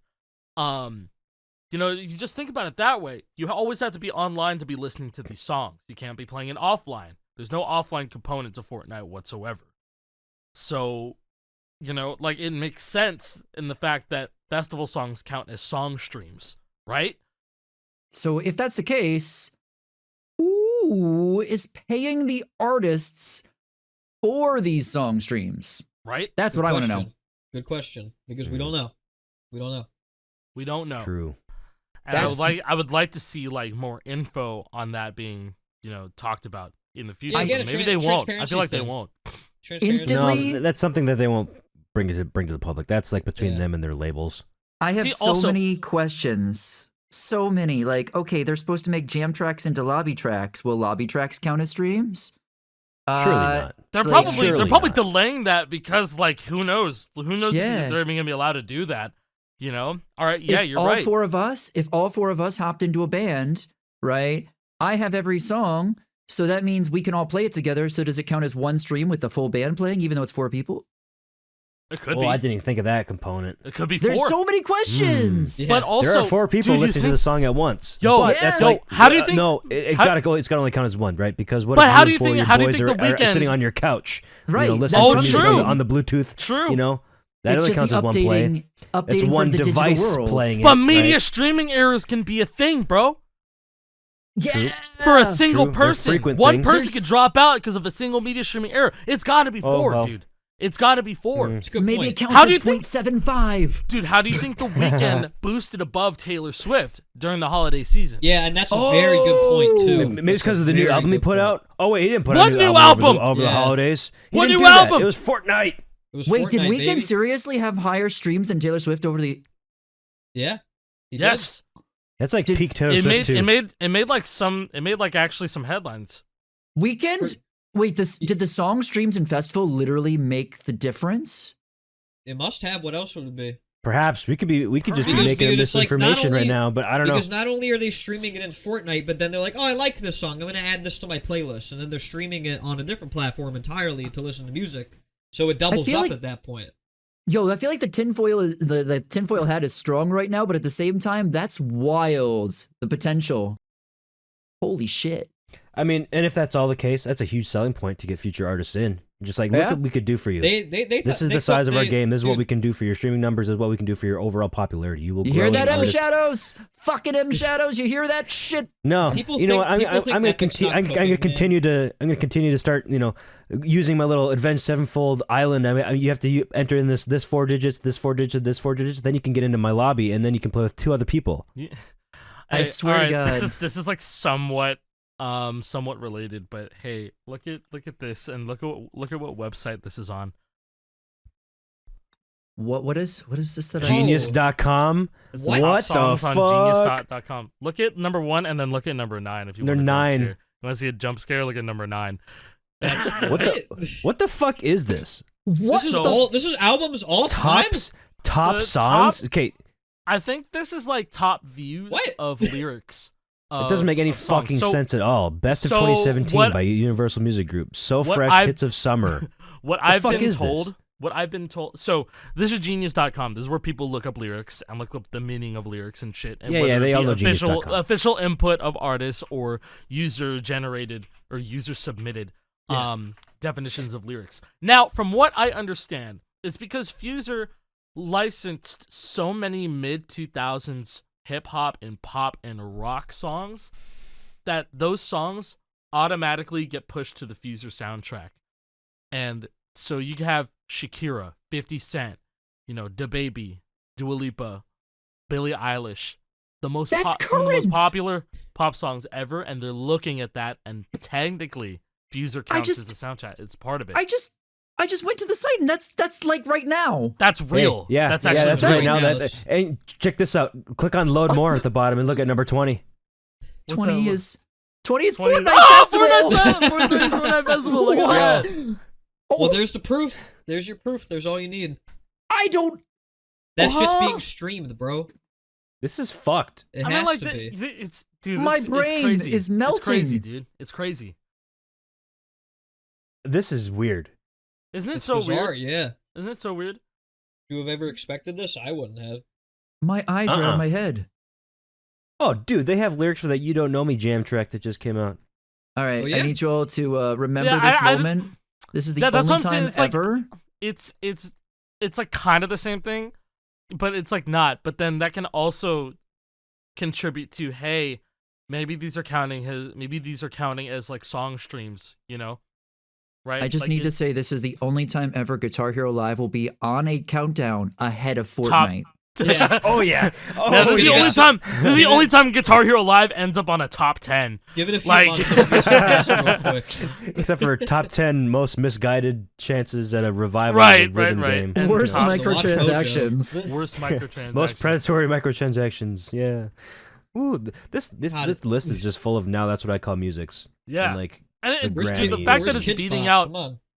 You just think about it that way. You always have to be online to be listening to these songs. You can't be playing it offline. There's no offline component to Fortnite whatsoever. So like it makes sense in the fact that festival songs count as song streams, right? So if that's the case, who is paying the artists for these song streams? Right? That's what I want to know. Good question, because we don't know. We don't know. True. And I would like to see like more info on that being, talked about in the future. Maybe they won't. I feel like they won't. Instantly, no, that's something that they won't bring to the public. That's like between them and their labels. I have so many questions. So many. Like, okay, they're supposed to make jam tracks into lobby tracks. Will lobby tracks count as streams? Surely not. They're probably delaying that because like who knows if they're even gonna be allowed to do that. All right, yeah, you're right. If all four of us hopped into a band, right? I have every song, so that means we can all play it together. So does it count as one stream with the full band playing, even though it's 4 people? It could be. I didn't even think of that component. It could be 4. There's so many questions. Yeah. But also, there are 4 people listening to the song at once. That's like, how do you think? No, it's got to only count as one, right? Because what? But if how do you think? How do you think the are weekend sitting on your couch, right? Listening to music true. on the Bluetooth. True. That it's only just counts the as one play. Updating it's one for the device digital world. playing But it, media streaming errors can be a thing, bro. Yeah. For a single True. person, one person could drop out because of a single media streaming error. It's got to be 4, dude. It's got to be 4. It's a good Maybe point. it counts as 0.75. Dude, how do you think the weekend boosted above Taylor Swift during the holiday season? Yeah, and that's a very good point too. Maybe it's because of the new album he put out. Oh wait, he didn't put out a new album over the holidays. What new album? It was Fortnite. Wait, did Weeknd seriously have higher streams than Taylor Swift over the? Yeah. Yes. That's like peak Taylor Swift too. It made like actually some headlines. Weeknd. Wait, did the song streams and festival literally make the difference? It must have. What else would it be? Perhaps we could just be making because misinformation right now, but I don't know. Because not only are they streaming it in Fortnite, but then they're like, "Oh, I like this song. I'm going to add this to my playlist," and then they're streaming it on a different platform entirely to listen to music. So it doubles up at that point. Yo, I feel like the tinfoil hat is strong right now, but at the same time, that's wild. The potential. Holy shit. I mean, and if that's all the case, that's a huge selling point to get future artists in. Just like, look what we could do for you. This is the size of our game. This is what we can do for your streaming numbers. This is what we can do for your overall popularity. You will. You hear that, M Shadows? Fucking M Shadows! You hear that shit? No, you know what? I'm gonna continue to start. You know, using my little Avenged Sevenfold Island. I mean, you have to enter in this 4 digits, this 4 digits, this 4 digits. Then you can get into my lobby, and then you can play with 2 other people. Yeah. I swear to God, this is like somewhat related, but hey, look at this and look at what website this is on. What is this that Genius.com? What the songs fuck? on Genius.com. Look at number 1 and then look at number 9 if you want. Number 9. You want to see a jump scare? Look at number 9. What the fuck is this? What? This is albums all time? Top songs? Okay. I think this is like top views of lyrics. It doesn't make any fucking sense at all. Best of 2017 by Universal Music Group. So fresh, hits of summer. What I've been told. So this is Genius.com. This is where people look up lyrics and look up the meaning of lyrics and shit. And yeah, they all know Genius.com. Official input of artists or user generated or user submitted definitions of lyrics. Now, from what I understand, it's because Fuser licensed so many mid-2000s hip-hop and pop and rock songs that those songs automatically get pushed to the Fuser soundtrack. And so you have Shakira, 50 Cent, DaBaby, Dua Lipa, Billie Eilish, some of the most popular pop songs ever, and they're looking at that, and technically Fuser counts as the soundtrack. It's part of it. I just went to the site, and that's like right now. That's real. Hey, that's actually right real. now. And check this out. Click on load more at the bottom and look at number 20. 20 is Fortnite Festival. Fortnite Festival. Look at that. Well, there's the proof. There's your proof. There's all you need. That's just being streamed, bro. This is fucked. It has to be. Dude, my brain is melting. It's crazy, dude. It's crazy. This is weird. Isn't it bizarre, weird? Yeah. Isn't it so weird? Would you have ever expected this? I wouldn't have. My eyes are in my head. Oh, dude, they have lyrics for that You Don't Know Me jam track that just came out. All right, I need you all to remember this moment. This is the only time ever. It's like kind of the same thing, but it's like not. But then that can also contribute to, hey, maybe these are counting as like song streams, Right? I just need to say this is the only time ever Guitar Hero Live will be on a countdown ahead of Fortnite. Yeah. Oh yeah. This is the only time Guitar Hero Live ends up on a top 10. Give it a few months and we'll surpass real quick. Except for top 10 most misguided chances at a revival of a rhythm game. And worst microtransactions. Worst microtransactions. Most predatory microtransactions. Yeah. Ooh, this list is just full of now that's what I call musics. Yeah. And the fact that it's beating out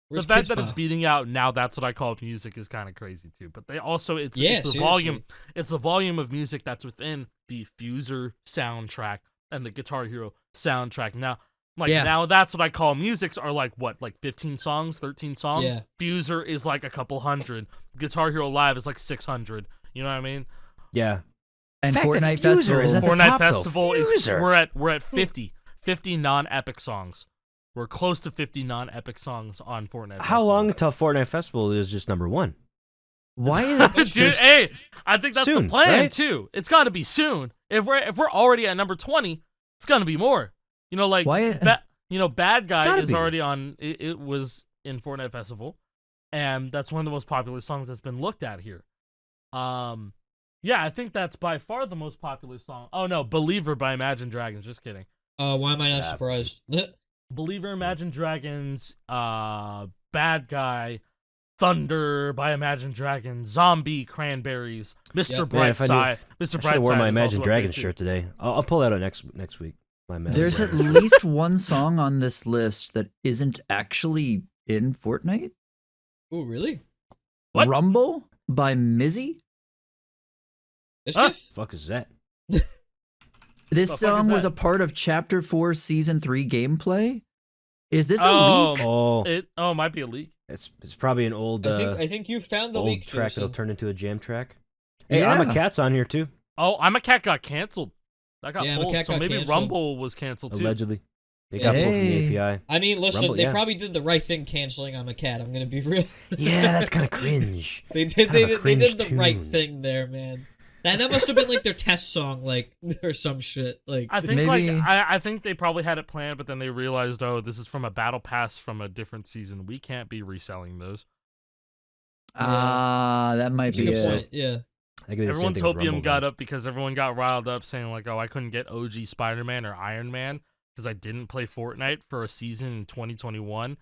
it's beating out now that's what I call music is kind of crazy too. But they also it's the volume. It's the volume of music that's within the Fuser soundtrack and the Guitar Hero soundtrack. Now now that's what I call musics are like 15 songs, 13 songs. Yeah. Fuser is like a couple hundred. Guitar Hero Live is like 600. You know what I mean? Yeah. And Fortnite Festival is at the Fortnite top, Festival though. is we're at 50 non-epic songs. We're close to 50 non-epic songs on Fortnite. How long until Fortnite Festival is just number 1? Why is it? Dude, hey, I think that's soon, the plan right? too. It's got to be soon. If we're already at number 20, it's gonna be more. Bad Guy is already on. It was in Fortnite Festival, and that's one of the most popular songs that's been looked at here. Yeah, I think that's by far the most popular song. Oh no, Believer by Imagine Dragons. Just kidding. Why am I not surprised? Believer, Imagine Dragons, Bad Guy, Thunder by Imagine Dragons, Zombie, Cranberries, Mr. Brightside. Mr. Brightside. I wore my Imagine Dragons shirt today. I'll pull that out next week. There's at least one song on this list that isn't actually in Fortnite. Oh, really? What? Rumble by Mizzy. Fuck is that? This song was a part of Chapter 4 Season 3 gameplay? Is this a leak? It might be a leak. It's probably an old. I think you found the old leak track Jason. that'll turn into a jam track. Hey, Yeah. I'm a Cat's on here too. Oh, I'm a Cat got canceled. That got Yeah, pulled. Cat So got maybe canceled. Rumble was canceled too. Allegedly, they got pulled from the API. I mean, listen, Rumble, they yeah. probably did the right thing canceling I'm a Cat. I'm gonna be real. Yeah, that's kind of cringe. They did the right tune. thing there, man. That must have been like their test song, like or some shit. Like I think Maybe- I think they probably had it planned, but then they realized, oh, this is from a battle pass from a different season. We can't be reselling those. That might that's a be good it. point. Yeah. Everyone's hopium got up because everyone got riled up saying like, oh, I couldn't get OG Spider-Man or Iron Man because I didn't play Fortnite for a season in 2021.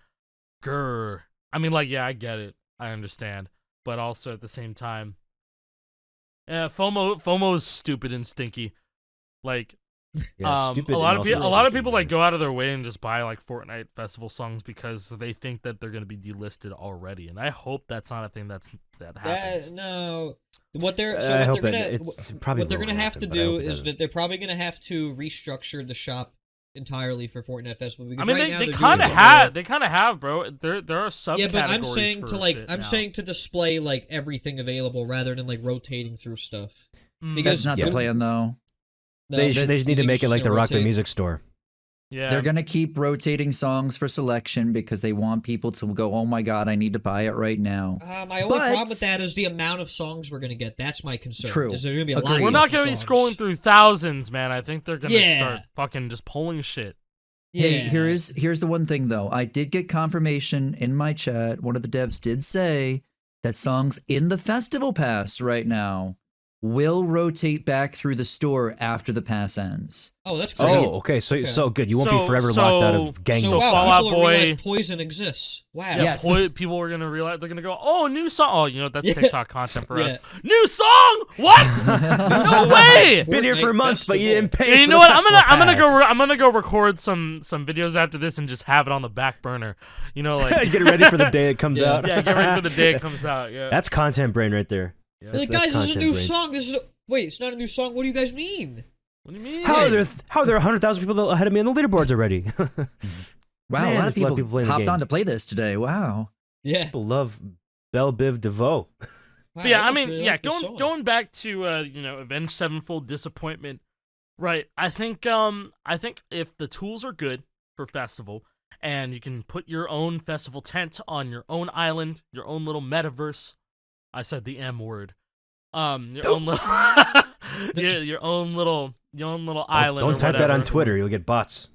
Grr. I mean, like, yeah, I get it. I understand. But also at the same time, yeah, FOMO is stupid and stinky. Like, Yeah, stupid a lot and of also people stinky, like man. go out of their way and just buy like Fortnite festival songs because they think that they're gonna be delisted already, and I hope that's not a thing that happens. No. What they're I hope gonna it probably what they're will gonna have happen, to but I do hope it is doesn't. that they're probably gonna have to restructure the shop entirely for Fortnite Festival. Because I mean, right now they they're kind of doing have, bro. There are subcategories. Yeah, but I'm saying for to like shit I'm now. saying to display like everything available rather than like rotating through stuff. Mm. Because That's not Yeah. the plan, though. No, They that's- just need you to think make it's it just like the gonna Rock the rotate? Music Store. Yeah, They're going to keep rotating songs for selection because they want people to go, oh my God, I need to buy it right now. My only problem But- with that is the amount of songs we're gonna get. That's my concern. True. Is there gonna be a lot? Agreed. Of we're not fucking gonna be songs. scrolling through thousands, man. I think they're gonna Yeah. start fucking just pulling shit. Hey, Yeah. here's the one thing, though. I did get confirmation in my chat. One of the devs did say that songs in the festival pass right now will rotate back through the store after the pass ends. Oh, that's great. Oh, okay. So good. You won't be So- forever locked out so- of gangs. So So wow, Fall Out people Boy- realize poison exists. Wow. Yeah, Yes. people are gonna realize they're gonna go, oh, new song. Oh, you know that's TikTok content for Yeah. us. New song? What? No way. Been here for Fortnite months, but you didn't Festival. pay. Yeah, you for know the what? festival pass. I'm gonna go record some videos after this and just have it on the back burner. You know, like Get ready for the day it comes Yeah. out. yeah, get ready for the day it comes out. Yeah. That's content brain right there. Yeah. You're like, That's guys, this is a content new brain. song. Wait, it's not a new song. What do you guys mean? What do you mean? How are there 100,000 people ahead of me on the leaderboards already? Wow, Man, a lot there's of people, playing the hopped game. on to play this today. Wow. Yeah. People love Belle Biv DeVoe. But yeah, I mean, actually yeah, like this song. going back to Avenged Sevenfold Disappointment, right? I think if the tools are good for festival and you can put your own festival tent on your own island, your own little metaverse. I said the M word. Your own little your own little island. Don't or type that on whatever. Twitter. You'll get bots.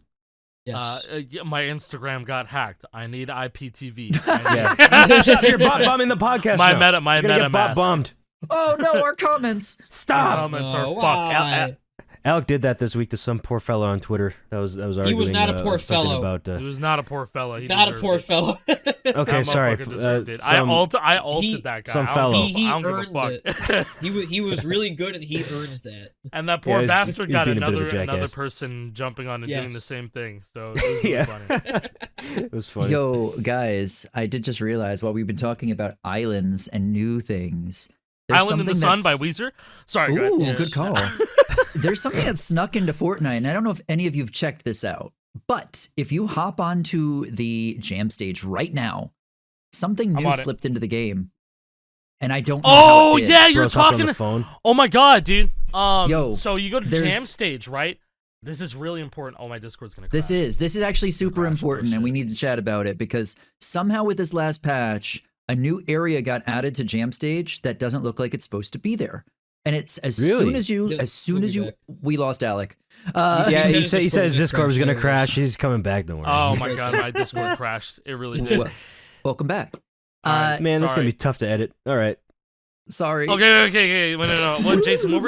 Yes. Yeah, my Instagram got hacked. I need IPTV. Yeah. Shut you're bot bombing the podcast. My now. my You're gonna meta get bot mask. bombed. Oh no, our comments. Stop. Comments No, are why? fucked. Alec did that this week to some poor fellow on Twitter. That was arguing. not a poor something fellow. About, He was not a poor fella. He Not a deserved poor it. fellow. okay, That sorry. motherfucker deserved it. I ulted that guy. some I don't fellow. give a- I don't give a He fuck. he was really good and he earned that. And that poor Yeah, bastard he's got being a bit of a another jackass. person jumping on and doing the Yes. same thing. So it was really Yeah. funny. It was funny. Yo, guys, I did just realize while we've been talking about islands and new things, there's Island in the something Sun by that's- Weezer. Sorry, go ahead. Ooh, Yeah. good call. There's something that snuck into Fortnite, and I don't know if any of you've checked this out. But if you hop onto the jam stage right now, something I'm new on it. slipped into the game, and I don't know Oh how it did. yeah, you're Bro's hopped on talking. the phone. Oh my god, dude. Yo, so you go to jam there's- stage, right? This is really important. Oh, my Discord's gonna. This crash. is actually super Crash, important, and we shit. need to chat about it because somehow with this last patch, a new area got added to Jam Stage that doesn't look like it's supposed to be there. And it's as Really? soon as you, Yeah, as soon we'll as be you, back. we lost Alec. Yeah, He he said said his Discord was gonna so crash. He's coming back. Don't worry. Oh my god, my Discord crashed. It really did. Welcome back. Alright, Man, this is gonna sorry. be tough to edit. All right. Sorry. Okay. Wait, no. What, Jason? What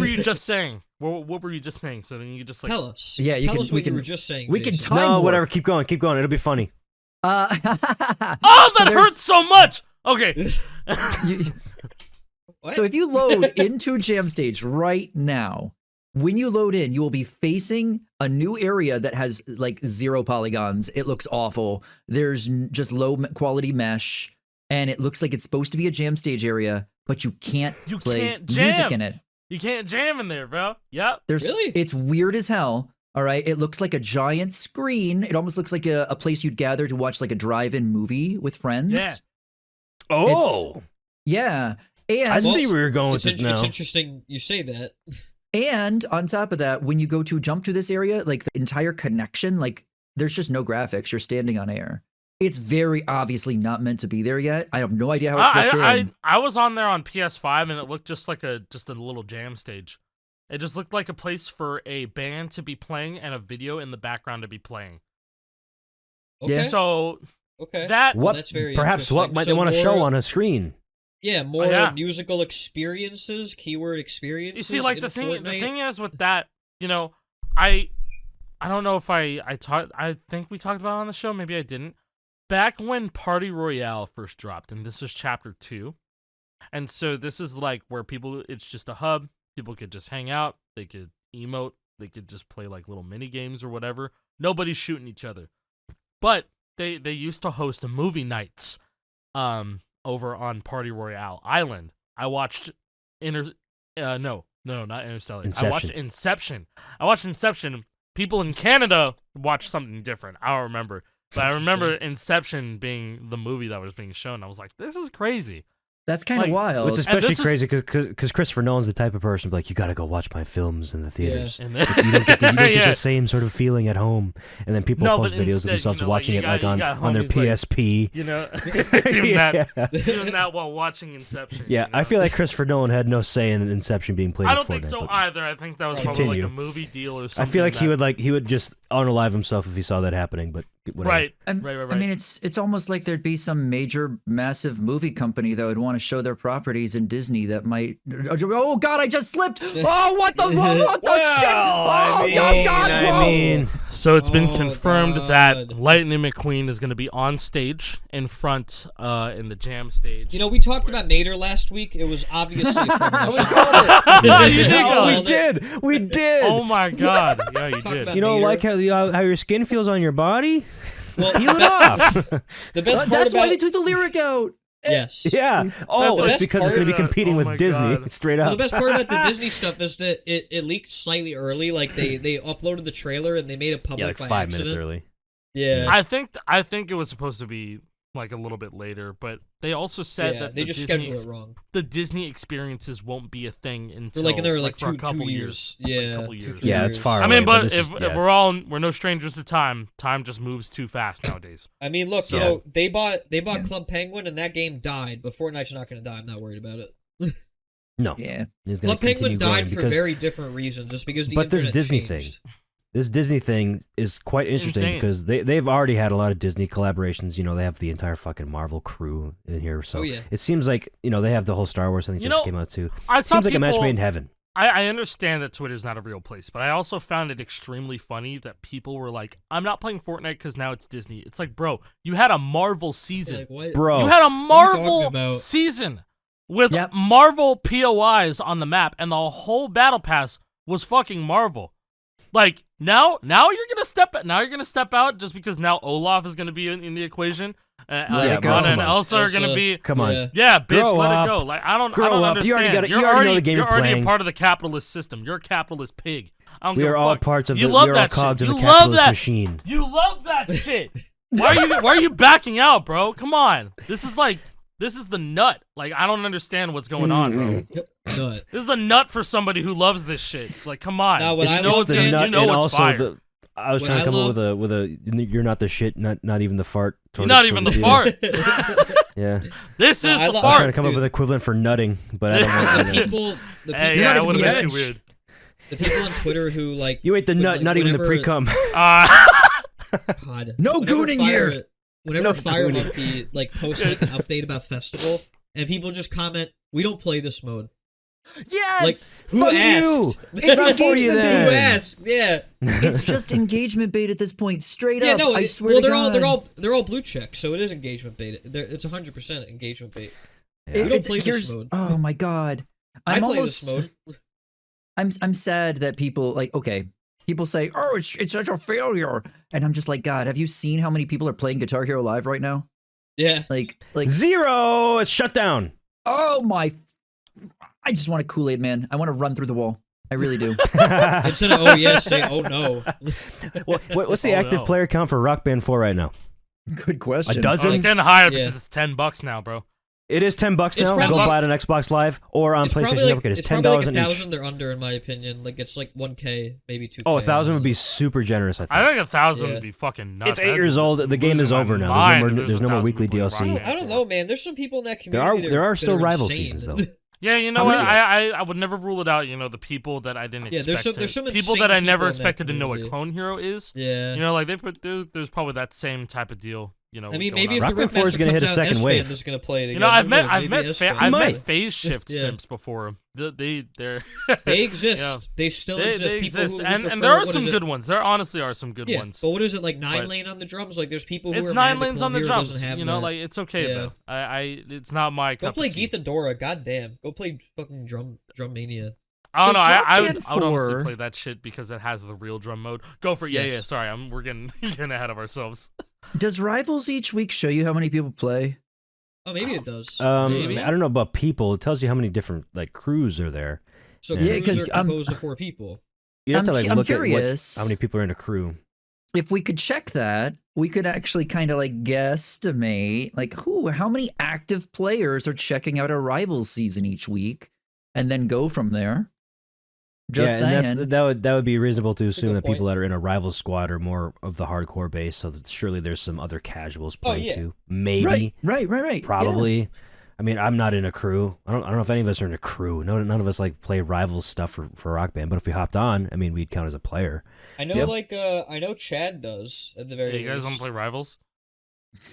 were you just saying? What were you just saying? So then you could just like. Tell us. Yeah, you Tell can- us we what can- you were just saying. we can Jason. Time No, warp. whatever. Keep going. It'll be funny. Oh, So that there's- hurts so much. Okay. you- What? So if you load into Jam Stage right now, when you load in, you will be facing a new area that has like 0 polygons. It looks awful. There's just low quality mesh, and it looks like it's supposed to be a Jam Stage area, but you can't You play can't music jam. in it. You can't jam in there, bro. Yep. Really? It's weird as hell. All right. It looks like a giant screen. It almost looks like a place you'd gather to watch like a drive-in movie with friends. Yeah. Oh. Yeah. And I see where you're going with this now. It's interesting you say that. And on top of that, when you go to jump to this area, like the entire connection, like there's just no graphics. You're standing on air. It's very obviously not meant to be there yet. I have no idea how it's slipped in. I was on there on PS5 and it looked just like a little jam stage. It just looked like a place for a band to be playing and a video in the background to be playing. Okay. Yeah. So okay. that's very perhaps what might they want to show on a screen? Yeah, more musical experiences, keyword experiences. You see, like the Fortnite. thing is with that, you know, I don't know if I think we talked about it on the show, maybe I didn't. Back when Party Royale first dropped, and this is chapter 2, and so this is like where it's just a hub. People could just hang out. They could emote. They could just play like little mini games or whatever. Nobody's shooting each other. But they used to host movie nights over on Party Royale Island. I watched not Interstellar. Inception. I watched Inception. People in Canada watched something different. I don't remember. But I remember Inception being the movie that was being shown. I was like, this is crazy. That's kind of wild. It's especially crazy because Christopher Nolan's the type of person like, you got to go watch my films in the theaters. Yeah. You don't get the same sort of feeling at home. And then people post videos of themselves watching it like on their PSP. Like, you know, doing that while watching Inception. Yeah, you know? I feel like Christopher Nolan had no say in Inception being played. I don't Fortnite, think so either. I think that was probably like a movie deal or something. I feel like he would just unalive himself if he saw that happening. But whatever. Right. I mean, it's almost like there'd be some major, massive movie company that would want to show their properties in Disney that might. Oh God, I just slipped. Oh, what the shit? Oh God, bro. So it's been confirmed that Lightning McQueen is going to be on stage in front, in the jam stage. You know, we talked about Nader last week. It was obviously a premonition. We did. Oh my God! Yeah, you did. You don't like how your skin feels on your body? Well, peel it off. The best part that's about why they took the lyric out. Yes. Yeah. Oh, it's because it's going to be competing with Disney. God. Straight up. Well, the best part about the Disney stuff is that it leaked slightly early. Like they uploaded the trailer and they made it public like by 5 accident. minutes early. Yeah. I think it was supposed to be like a little bit later, but they also said that they just scheduled it wrong. The Disney experiences won't be a thing until like another like for a 2 couple years. Yeah, Yeah, couple years. Yeah, it's far. I mean, away, but if we're no strangers to time just moves too fast nowadays. I mean, look, you know, they bought Club Penguin and that game died, but Fortnite's not going to die. I'm not worried about it. No. Yeah. Club Penguin died for very different reasons, just because the but this internet Disney changed. This Disney thing is quite interesting because they've already had a lot of Disney collaborations. You know, they have the entire fucking Marvel crew in here. So it seems like, you know, they have the whole Star Wars thing that just came out too. It seems like a match made in heaven. I understand that Twitter's not a real place, but I also found it extremely funny that people were like, I'm not playing Fortnite because now it's Disney. It's like, bro, you had a Marvel season. Like, bro. You had a Marvel season with Marvel POIs on the map, and the whole battle pass was fucking Marvel. Like, now you're gonna step out just because now Olaf is gonna be in the equation. Anna and Elsa are gonna be. Come on, yeah, bitch, let it go. Like, I don't understand. You already know the game you're already playing. A part of the capartist system. You're a capitalist pig. I don't we give are a all fuck. parts of you the. love We are that all cogs shit. of the You love capitalist that machine. You love that shit. Why are you backing out, bro? Come on. This is the nut. Like, I don't understand what's going on, bro. Nut. This is the nut for somebody who loves this shit. Like, come on. Now, what you know it's good. You know it's fire. I was trying to come up with a you're not the shit, not even the fart. You're not even the fart. Yeah. This is the fart. I was trying to come up with an equivalent for nutting, but I don't know. The people that would have been too weird. The people on Twitter who like you ate the nut, not even the pre-cum. God. No gooning here. Whenever Fire Monkey like posts like an update about Festival, and people just comment, "We don't play this mode." Yes. Like, who asked? It's engagement bait. Who asked? Yeah. It's just engagement bait at this point. Straight Yeah, up. no. I swear to God. they're all blue check, so it is engagement bait. It's 100% engagement bait. Yeah. We don't play this mode. Oh my God. I play this mode. I'm sad that people like. Okay. People say, "Oh, it's such a failure," and I'm just like, God, have you seen how many people are playing Guitar Hero Live right now? Yeah. Like 0. It's shut down. Oh my! I just want a Kool-Aid, man. I want to run through the wall. I really do. Instead of oh yes, say oh no. What's the active player count for Rock Band 4 right now? Good question. A dozen? It's getting higher because it's $10 now, bro. It is $10 now. Go buy it on Xbox Live or on PlayStation Network. It's $10 like an 1,000 they're under, in my opinion. Like it's like 1K, maybe 2K. Oh, 1,000 would be super generous. I think. I think 1,000 would be fucking nuts. It's 8 years old. The game is over now. There's no more weekly DLC. I don't know, man. There's some people in that community. There are still rival insane. seasons though. Yeah, you know what? I would never rule it out. You know, the people that I didn't expect. There's some people that I never expected to know what clone hero is. Yeah. You know, like there's probably that same type of deal. You know, I mean, maybe if Rock the Band 4 is going to hit a second wave. Is going to play it again. You know, I've met phase shift Yeah. simps before. They exist. Yeah. They still exist. They People exist. who and prefer, there are some good ones. There honestly are some good ones. But what is it, like 9-lane on the drums? Like there's people who it's are 9 mad lanes the on the Clone Hero drums. doesn't have You know, that. like it's okay though. It's not my Go cup play of tea. Geeta Dora. Goddamn. Go play fucking Drum Mania. I don't know. I would Band honestly 4 play that shit because it has the real drum mode. Go for it. Yes. Yeah. Sorry, we're getting ahead of ourselves. Does Rivals each week show you how many people play? Oh, maybe it does. Maybe. I don't know about people. It tells you how many different like crews are there. So Yeah, crews 'cause are composed of 4 people. You have to like I'm look curious. at how many people are in a crew. If we could check that, we could actually kind of like guesstimate like how many active players are checking out a Rivals season each week, and then go from there. Just yeah, saying. and that would be reasonable to assume good that people point. that are in a rival squad are more of the hardcore base. So that surely there's some other casuals playing yeah. too. Maybe, Right. probably. Yeah. I mean, I'm not in a crew. I don't know if any of us are in a crew. None of us like play rival stuff for Rock Band. But if we hopped on, I mean, we'd count as a player. I know, I know Chad does at the very Hey, you guys least. want to play Rivals?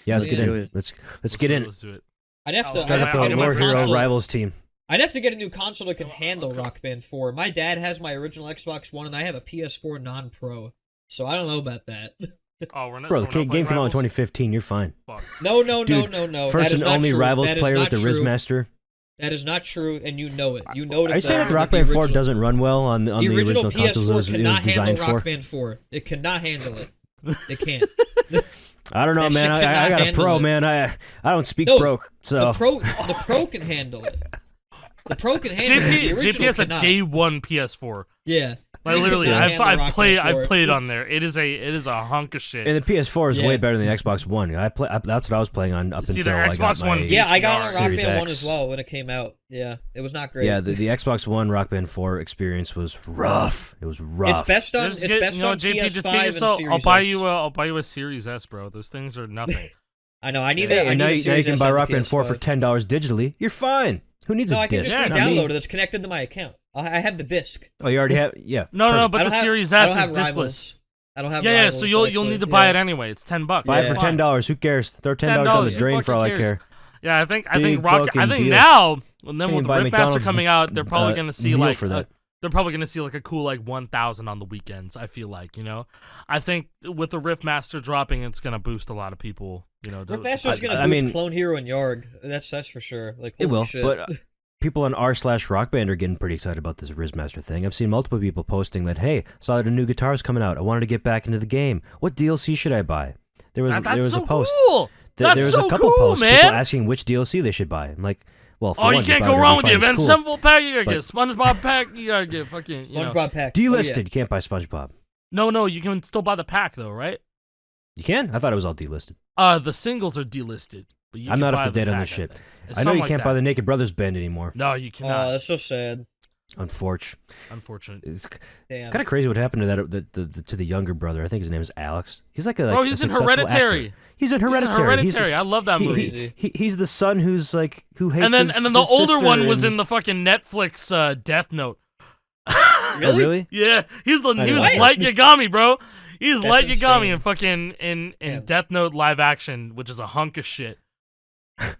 Yeah, let's Let's get do in. it. Let's get in. Let's do it. I'd have to Start up I'd the get a War new Hero console. Rivals team. I'd have to get a new console that can handle Rock Band 4. My dad has my original Xbox One, and I have a PS4 non-pro. So I don't know about that. Oh, we're not. Bro, so the we're not game playing came out in Rivals? 2015. You're fine. Fuck. No. Dude, That First is and not only true. Rivals That is player not with the true. Rizzmaster. That is not true, and you know it. You know that. Are you saying that the Rock Band 4 doesn't run well on the original consoles PS4 it was cannot handle designed Rock for? Band 4. It cannot handle it. It can't. I don't know, That man. shit I cannot got a handle pro, it. man. I don't speak No, broke, so The Pro can handle it. The Pro can handle it. The JP original has a cannot. day one PS4. Yeah. Like It literally, cannot handle I've Rock played Band 4. I've played on there. It is a hunk of shit. and the PS4 is Yeah. way better than the Xbox One. That's what I was playing on up See, the until I got Xbox my One- Yeah, I got on VCR. Rock Series Band 1 X. as well when it came out. Yeah, it was not great. Yeah, the Xbox One Rock Band 4 experience was rough. It was rough. It's best on Just it's get- best you know, on JP, just PS5 get and yourself. Series I'll buy S. you a Series S, bro. Those things are nothing. I know. I need Hey, that. I and need now a you Series can S buy on the Rock Band 4 for PS5. $10 digitally. You're fine. Who needs No, a I can disc? just Yeah, Not me. re-download it. It's connected to my account. I have the disc. Oh, you already have? Yeah. No, perfect. but I the don't have- Series I S don't is have discless. Rivals. I don't have Yeah, Rivals, so you'll actually. need to buy Yeah. it anyway. It's $10. Buy it Yeah. for $10. Who cares? Throw $10 down the $10. drain Who for all I fucking care. Yeah, I think Big Rock. I fucking think deal. now, and then You with can the buy Riftmaster McDonald's, coming out, they're probably gonna see meal like for that. they're probably gonna see like a cool like 1,000 on the weekends. I feel like I think with the Riftmaster dropping, it's gonna boost a lot of people. Riftmaster's gonna I boost mean- Clone Hero and YARG. That's for sure. Like It holy will, shit. but people on r/Rock Band are getting pretty excited about this Rizzmaster thing. I've seen multiple people posting that, hey, saw that a new guitar is coming out. I wanted to get back into the game. What DLC should I buy? There was That's a so post. cool. There That's was so a couple cool, posts, man. people asking which DLC they should buy. I'm like, well, for Oh, one, you can't buy go whatever wrong you with the find is Event cool. Simple pack. You gotta But- get SpongeBob pack. You gotta get fucking SpongeBob pack. Delisted. Oh, You can't buy SpongeBob. No, you can still buy the pack though, right? You can? I thought it was all delisted. The singles are delisted, but you I'm can not buy up to the date on pack, this shit. It's I know something you like can't buy that. the Naked Brothers band anymore. No, you Oh, cannot. that's so sad. Unfortunate. Unfortunate. Damn. Kind of crazy what happened to that to the younger brother. I think his name is Alex. He's like a Bro, a he's in successful Hereditary. actor. He's in Hereditary. Hereditary. I love that movie. He's the son who hates and then his, and then the his older sister one was and- in the fucking Netflix Death Note. Oh, really? Yeah, he was know. Light Yagami, bro. He's That's Light Yagami insane. in fucking in Damn. Death Note live action, which is a hunk of shit.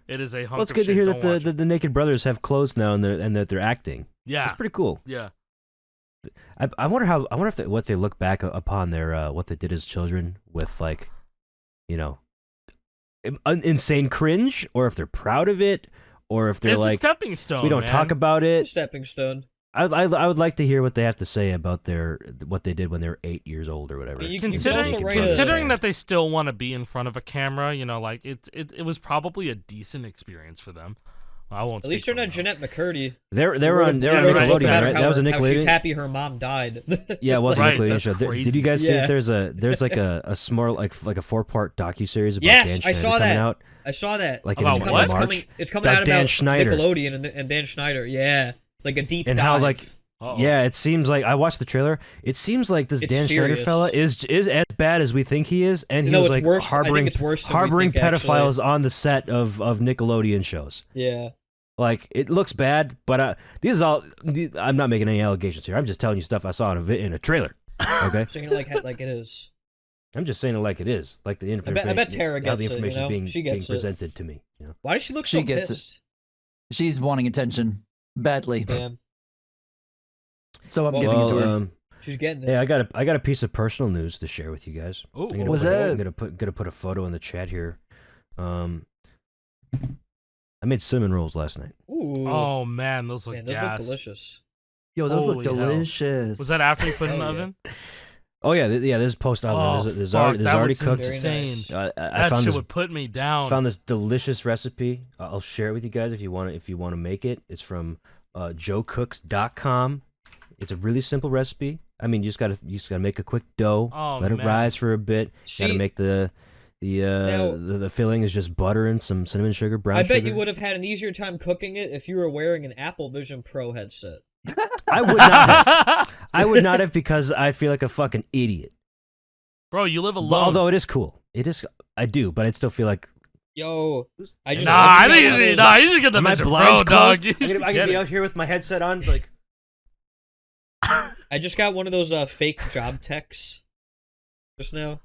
It is a hunk Well, it's of good shit. to hear Don't that watch it. the Naked Brothers have clothes now and that they're acting. Yeah, It's pretty cool. yeah. I wonder if what they look back upon their what they did as children with, like, you know, insane cringe, or if they're proud of it, or if they're It's a like, stepping stone. we don't man. talk about it. Stepping stone. I would like to hear what they have to say about what they did when they were 8 years old or whatever. You can Considering, also write a- considering that they still want to be in front of a camera, like it was probably a decent experience for them. I won't. At least they're not Jeanette McCurdy. They're on Nickelodeon, right? That was a Nickelodeon. She's happy her mom died. Yeah, it was a Nickelodeon show. Did you guys see Yeah. that there's like a small like a 4-part docuseries about Yes, Dan I Schneider saw coming that. out? I saw that. Like About in what? March. It's coming About out Dan about Schneider. Nickelodeon and Dan Schneider. Yeah, like a deep And dive. how like Uh-oh. yeah, it seems like I watched the trailer. It seems like this It's Dan Schneider serious. fella is as bad as we think he is, and he No, was it's like worse. I think harboring it's worse than we harboring think, actually. pedophiles on the set of Nickelodeon shows. Yeah. Like it looks bad, but these is all. I'm not making any allegations here. I'm just telling you stuff I saw in a trailer. Okay, Saying it like it is. I'm just saying it like it is, like the information. I bet Tara how gets the it, information you know? being She gets it. presented to me. You know? Why does she look She so gets pissed? She's wanting attention badly. Damn. So I'm giving it to her. She's getting it. Hey, I got a piece of personal news to share with you guys. Ooh, I'm gonna what's put, that? I'm gonna put a photo in the chat here. I made cinnamon rolls last night. Ooh. Oh man, those look Man, those gas. look delicious. Yo, those look Holy hell. delicious. Was that after you put it in the Hell yeah. oven? Oh yeah, this is post oven. Oh, there's fuck, already that looks cooked. Very insane. nice. I That found shit this would put me down. found this delicious recipe. I'll share it with you guys if you want to make it. It's from joecooks.com. It's a really simple recipe. I mean, you just gotta make a quick dough, Oh, let it man. rise for a bit. See, Gotta make the filling is just butter and some cinnamon sugar, brown I sugar. bet you would have had an easier time cooking it if you were wearing an Apple Vision Pro headset. I would not have. I would not have because I feel like a fucking idiot. Bro, you live But alone. although it is cool, it is. I do, but I'd still feel like. Yo, I just Nah, I got think one of those- nah, you should get the Am I Vision blinds Pro, dog. closed? You I'm should gonna get be it. out here with my headset on, like. I just got one of those fake job techs just now.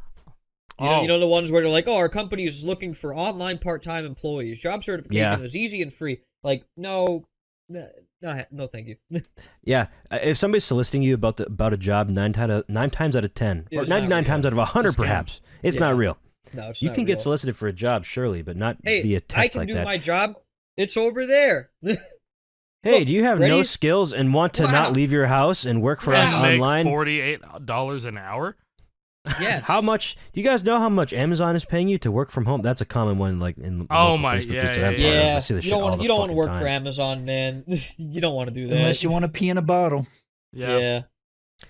Oh. You know the ones where they're like, "Oh, our company is looking for online part-time employees. Job certification Yeah. is easy and free." Like, no, thank you. Yeah, if somebody's soliciting you about a job 9 times out of 10, or It's not 99 times out of 100, It's a scam. perhaps, it's Yeah. not real. No, it's You not can get real. solicited for a job, surely, but not Hey, via text I can like do that. my job. It's over there. Hey, Look, do you have ready? no skills and want to Wow. not leave your house and work for us And make online? $48 an hour. Yes. How much? Do you guys know how much Amazon is paying you to work from home? That's a common one, like in Oh local my- Facebook yeah, groups that yeah, I'm part of. I Yeah, see this you shit don't all want the you don't want to fucking work for time. Amazon, man. You don't want to do that. Unless you want to pee in a bottle. Yeah.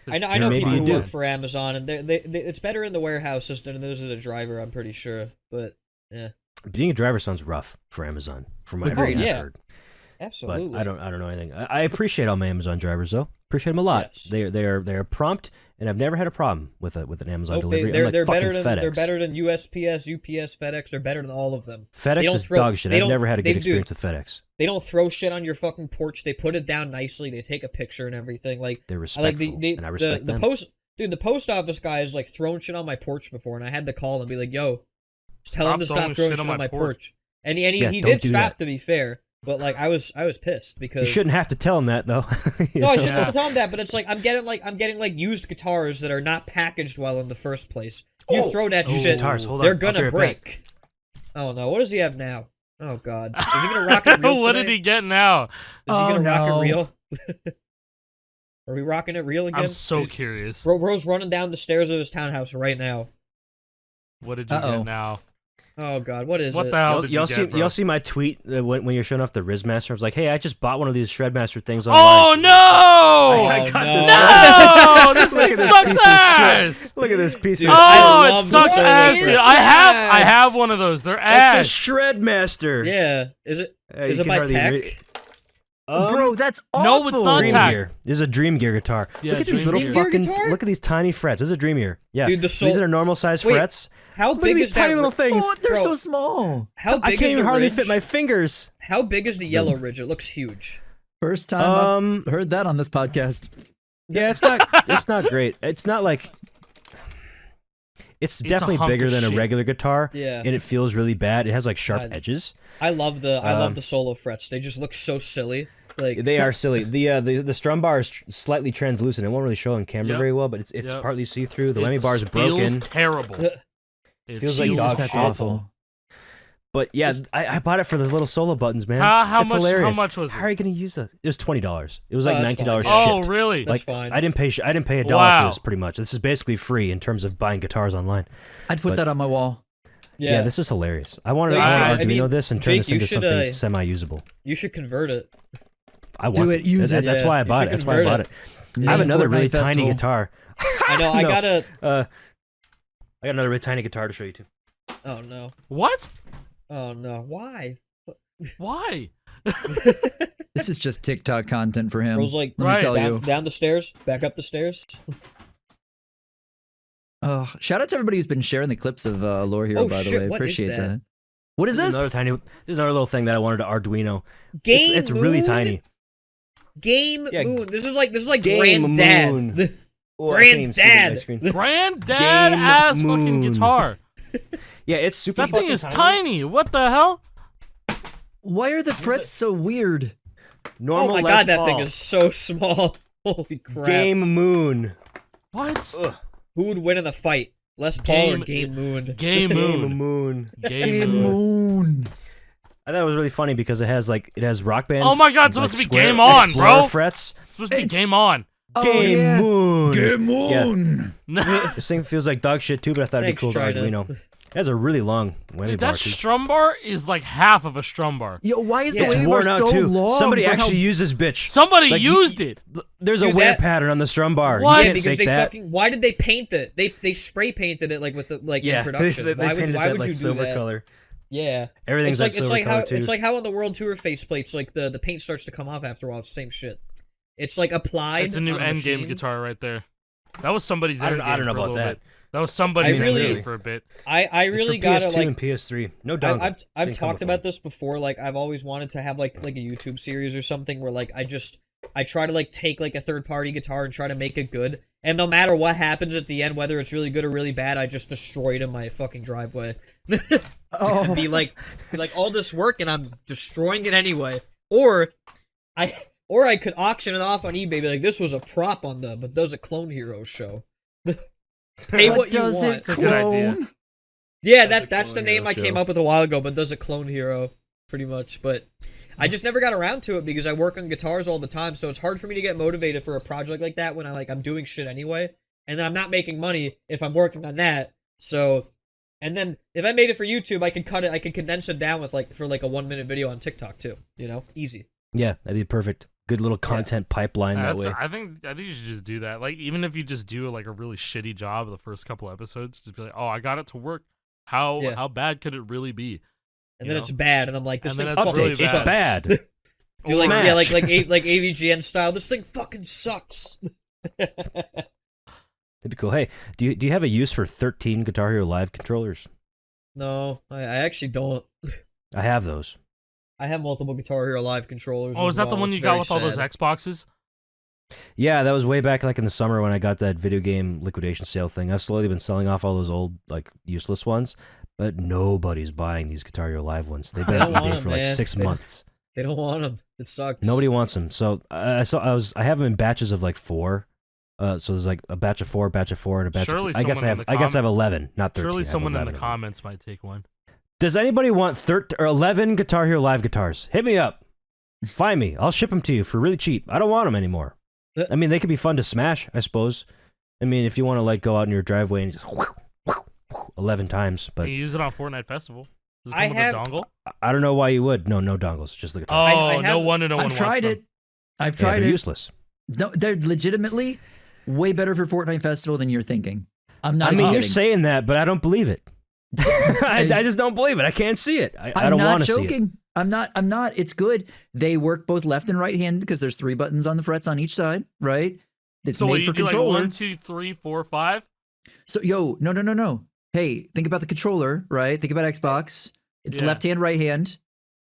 I know Maybe people you who do. work for Amazon, and they it's better in the warehouses than it is as a driver. I'm pretty sure, but yeah, Being a driver sounds rough for Amazon, from Agreed. everything I've Yeah. heard. absolutely. But I don't know anything. I appreciate all my Amazon drivers though. Appreciate them a lot. Yes. They are prompt, and I've never had a problem with an Amazon Nope, delivery. they're unlike better fucking than FedEx. They're better than USPS, UPS, FedEx. They're better than all of them. They FedEx don't is throw- dog shit. they I've don't- never had a they good do- experience with FedEx. They don't throw shit on your fucking porch. They put it down nicely. They take a picture and everything. Like They're I respectful, like the and I respect them. the post office guy is like throwing shit on my porch before, and I had to call and be like, "Yo, just tell him to stop throwing shit on my porch." And he Yeah, he don't did do stop, that. to be fair. But like I was pissed You because shouldn't have to tell them that though. You no, I know? shouldn't have to tell him that. But it's like I'm getting used guitars that are not packaged well in the first place. You throw that Oh, shit, guitars, hold on. they're I'll be gonna right break. back. Oh no, what does he have now? Oh god, is he gonna rock it real What today? did he get now? Is he Oh, gonna rock no. it real? Are we rocking it real again? I'm so Is- curious. Bro's running down the stairs of his townhouse right now. What did you Uh-oh. get now? Oh god, what is What it? the hell Y'all, did y'all you see, get, bro? y'all see my tweet when you're showing off the Rizzmaster. I was like, hey, I just bought one of these Shredmaster things Oh online. no! I got no. this. No! This Look thing at this sucks piece of ass! shit. Look at this piece Dude, of I Oh, love it the sucks solo ass, for dude. it. I have one of those. They're That's ass. the Shredmaster. Yeah, is it You is it can by hardly Tech? read- Bro, that's awful. No, it's not Dream Tech. Gear. This is a Dream Gear guitar. Yeah, look at these Dream little Gear. fucking. Dream Gear guitar? Look at these tiny frets. This is a Dream Gear. Yeah. Dude, the These are normal size Wait, frets. How Look at big these is tiny that? little things. Oh, they're Bro. so small. How big I can't is even the hardly ridge? fit my fingers. How big is the yellow ridge? It looks huge. First time I've heard that on this podcast. Yeah, it's not. It's not great. It's not like. It's a definitely hunk bigger of than a shit. regular guitar. Yeah. And it feels really bad. It has like sharp God. edges. I love the solo frets. They just look so silly. Like They are silly. The strum bar is slightly translucent. It won't really show on camera Yep. very well, but it's Yep. partly see through. The whammy It bar is feels broken. terrible. It Feels like Jesus, dog that's shit. awful. But yeah, I bought it for those little solo buttons, man. How It's much? hilarious. How much was it? How are you gonna use that? It was $20. It was like Oh, that's $19 fine. Oh, shipped. really? That's Like fine. I didn't pay $1 Wow. for this pretty much. This is basically free in terms of buying guitars online. I'd put But- that on my wall. Yeah, this is hilarious. I want to Arduino this and turn this into something semi-usable. You should convert it. I want to use it. That's why I bought it. That's why I bought it. I have another really tiny guitar. I know. I got another really tiny guitar to show you too. Oh no. What? Oh no. Why? Why? This is just TikTok content for him. Bro's like, let me tell you. Down the stairs, back up the stairs. Shout out to everybody who's been sharing the clips of Lore Hero, by the way. Appreciate that. What is this? This is another little thing that I wanted to Arduino. Game it's really tiny. Game Moon. This is like Game Granddad. Moon. Granddad. Granddad ass fucking guitar. Yeah, it's super. That thing is tiny. What the hell? Why are the frets so weird? Normal. Oh my god, that thing is so small. Holy crap. Game Moon. What? Ugh. Who would win in the fight? Les Paul or Game Moon? Game Moon. Game Moon. I thought it was really funny because it has Rock Band. Oh my god, it's supposed to be Game On, bro. Frets. It's supposed to be Game On. Game Moon. Game Moon. Yeah. This thing feels like dog shit too, but I thought it'd be cool to Arduino. It has a really long whammy bar. That strum bar is like half of a strum bar. Yo, why is the whammy bar so long? Somebody actually used this bitch. Somebody used it. There's a wear pattern on the strum bar. What? Yeah, because why did they paint it? They spray painted it with the in production. Why would you do silver that? color. Yeah, everything's silver color too. It's like how on the World Tour faceplates, like the paint starts to come off after a while. It's the same shit. It's like applied. It's a new endgame guitar right there. That was somebody's. I don't know about that. That was somebody's endgame for a bit. I really got it. Like and PS3. No dongle. I've talked about this before. Like I've always wanted to have like a YouTube series or something where like I try to like take like a third party guitar and try to make it good. And no matter what happens at the end, whether it's really good or really bad, I just destroy it in my fucking driveway. And be like all this work and I'm destroying it anyway. Or I could auction it off on eBay. Be like, this was a prop on the but does a Clone Heroes show. Pay what you want. It clone? Yeah, that's the name I came up with a while ago. But does a Clone Hero, pretty much. But I just never got around to it because I work on guitars all the time, so it's hard for me to get motivated for a project like that when I'm doing shit anyway, and then I'm not making money if I'm working on that. So, and then if I made it for YouTube, I could cut it, I could condense it down with for a 1-minute video on TikTok too. You know, easy. Yeah, that'd be perfect. Good little content pipeline that way. I think you should just do that. Like even if you just do like a really shitty job the first couple episodes, just be like, oh, I got it to work. How bad could it really be? And then it's bad, and I'm like, this thing fucking really sucks. It's bad. Do like AVGN style. This thing fucking sucks. That'd be cool. Hey, do you have a use for 13 Guitar Hero Live controllers? No, I actually don't. I have those. I have multiple Guitar Hero Live controllers. Oh, is that the one you got with all those Xboxes? Yeah, that was way back in the summer when I got that video game liquidation sale thing. I've slowly been selling off all those old useless ones, but nobody's buying these Guitar Hero Live ones. They've been on eBay for 6 months. They don't want them. It sucks. Nobody wants them. So I have them in batches of 4. So there's a batch of 4, and a batch of 2. I guess I have 11, not 13. Surely someone in the comments might take one. Does anybody want 11 Guitar Hero Live guitars? Hit me up. Find me. I'll ship them to you for really cheap. I don't want them anymore. I mean, they could be fun to smash, I suppose. I mean, if you want to go out in your driveway and just 11 times, but you use it on Fortnite Festival. Does it come with a dongle? I don't know why you would. No dongles. Just the guitar. Oh, no wonder no one wants them. I've tried it. They're useless. No, they're legitimately way better for Fortnite Festival than you're thinking. I'm not. I mean, kidding. you're saying that, but I don't believe it. I just don't believe it. I can't see it. I don't want to see it. I'm not. It's good. They work both left and right hand because there's 3 buttons on the frets on each side, right? It's made for controller. 1, 2, 3, 4, 5. So no. Hey, think about the controller, right? Think about Xbox. It's left hand, right hand.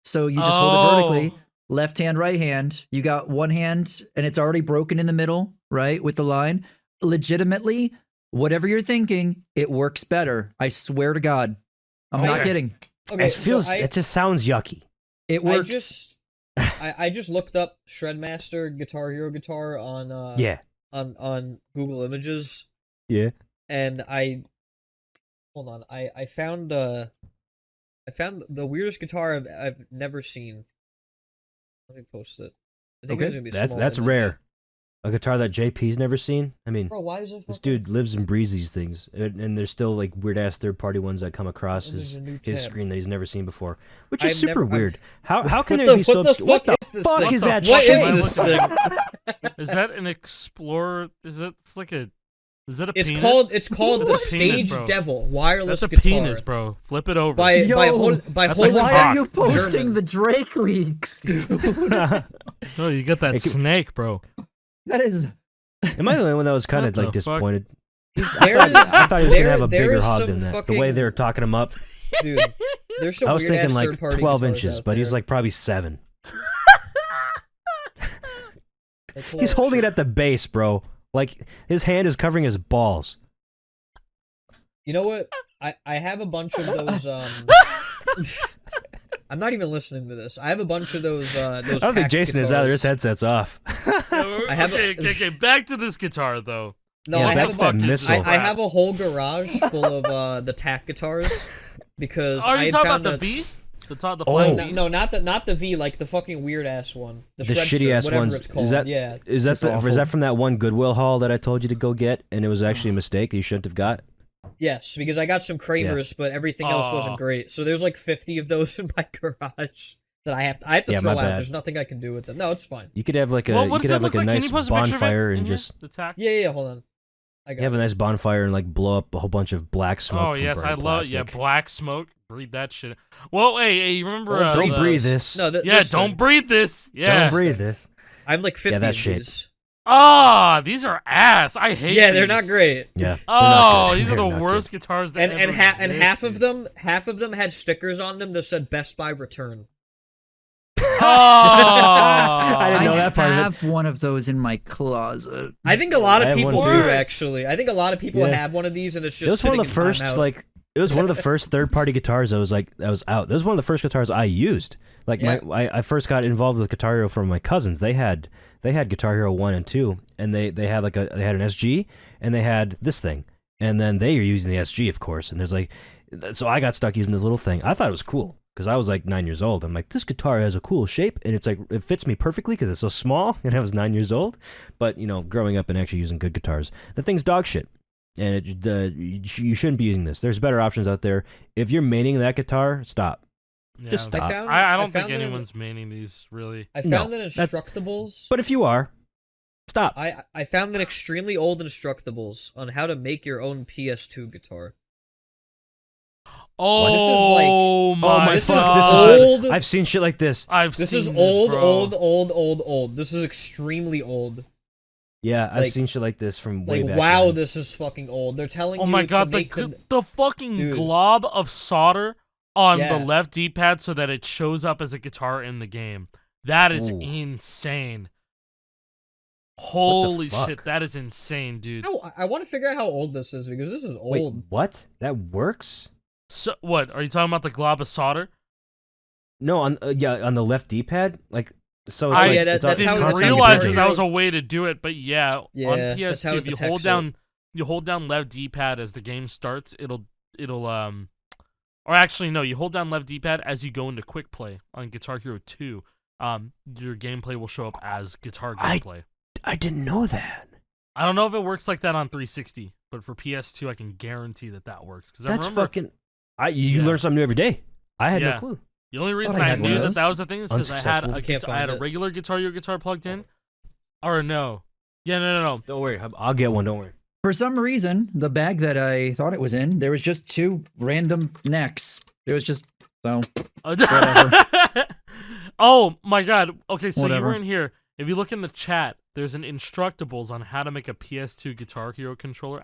So you just hold it vertically. Left hand, right hand. You got one hand, and it's already broken in the middle, right, with the line. Legitimately, whatever you're thinking, it works better. I swear to God. I'm not kidding. Okay, it just sounds yucky. It works. I just looked up Shredmaster Guitar Hero guitar on on Google Images. Yeah. And I found the weirdest guitar I've never seen. Let me post it. I think it's gonna be a small that's image. rare. A guitar that JP's never seen. I mean, Bro, why is it? this dude lives and breathes these things, and there's still like weird ass third party ones that come across his screen that he's never seen before, which is super weird. How can there be so? What the fuck is that? What is this thing? Is that an Explorer? Is that like a? Is that a it's penis? It's called the Stage penis, Devil wireless That's a guitar. penis, bro. Flip it over. By Holden why are you posting German. the Drake leaks, dude? Oh, you got that snake, bro. That is. Am I the only one that was kind of What like the fuck? disappointed? I thought he was gonna have a bigger hog than that. The way they were talking him up, Dude, there's some I was weird thinking ass like third-party 12 guitars inches, out but he's there. like probably 7. Like, He's holding it at the base, bro. Like his hand is covering his balls. You know what? I have a bunch of those. I'm not even listening to this. I have a bunch of those. I don't think Jason is out. His headset's off. Okay, back to this guitar though. No, Yeah, I have back to that missile. I have a whole garage full of the tack guitars because Are I you had talking found about the V? The Oh. flying no, Vs? no, not the V, like the fucking weird ass one, the The Shredster, shitty ass whatever ones. it's called. Is that yeah, is that from that one Goodwill haul that I told you to go get, and it was actually a mistake you shouldn't have got? yes, because I got some Kramers, but everything else wasn't great. So there's like 50 of those in my garage that I have to Yeah, throw my out. bad. There's nothing I can do with them. No, it's fine. You could have like a Well, you what could does have it like look a like? Can nice you post a picture of it bonfire in and here? just The tack? Yeah, hold on. I got have a it. nice bonfire and like blow up a whole bunch of black smoke. Oh from yes, I burning love plastic. black smoke. Breathe that shit. Well, hey, you remember? Don't the- breathe this. No, Yeah, this don't thing. breathe this. Yeah. Don't breathe this. I have like 50 that of shit. these. Ah, these are ass. I hate. Yeah, they're these. not great. Yeah. they're Oh, not good. these are They're the not worst guitars that And ever half of existed. half of them had stickers on them that said Best Buy Return. Oh, I didn't know I that part of it. have one of those in my closet. I think a lot I of have people one do too. actually. I think a lot of people Yeah. have one of these, and it's just It was one sitting of the first in timeout. like it was one of the first third party guitars that was out. This was one of the first guitars I used. Like Yeah. I first got involved with Guitar Hero from my cousins. They had Guitar Hero 1 and 2, and they had they had an SG and they had this thing, and then they were using the SG, of course. And there's like, so I got stuck using this little thing. I thought it was cool because I was like 9 years old. I'm like, this guitar has a cool shape, and it's like it fits me perfectly because it's so small. And I was 9 years old, but you know, growing up and actually using good guitars, the thing's dog shit. And you shouldn't be using this. There's better options out there. If you're maining that guitar, stop. Yeah. Just stop. I don't think found that in- anyone's maining these really. I No, found that Instructables. But if you are, stop. I found an extremely old Instructables on how to make your own PS2 guitar. Oh, This is like- Oh my this is fuck! old. I've seen shit like this. This seen is old, bro. old. This is extremely old. Yeah, I've Like- seen shit like this from way Like, back wow, when. this is fucking old. They're telling Oh you my to god, make the fucking Dude. glob of solder on Yeah. the left D-pad so that it shows up as a guitar in the game. That is Ooh. insane. Holy fuck? shit, that is insane, dude. I want to figure out how old this is because this is Wait, old. what? That works? So what? Are you talking about the glob of solder? No, on on the left D-pad, like so. It's I like, yeah, it's that's all- how- didn't that's how realize Guitar that that Hero- was a way to do it, but yeah, on Yeah, that's how PS2, it if you hold detects it. down, you hold down left D-pad as the game starts. It'll or actually no, you hold down left D-pad as you go into quick play on Guitar Hero 2. Your gameplay will show up as guitar gameplay. I didn't know that. I don't know if it works like that on 360, but for PS2, I can guarantee that works. Because I That's remember fucking. You Yeah. learn something new every day. I had Yeah. no clue. the only reason I I had one knew of that those. was the thing is because I had Unsuccessful. a Can't I had a find it. regular Guitar Hero guitar plugged in. Or no. Yeah, no. Don't worry, I'll get one. Don't worry. For some reason, the bag that I thought it was in, there was just 2 random necks. It was just so. Oh my god. Okay, so you Whatever. were in here. If you look in the chat, there's an Instructables on how to make a PS2 Guitar Hero controller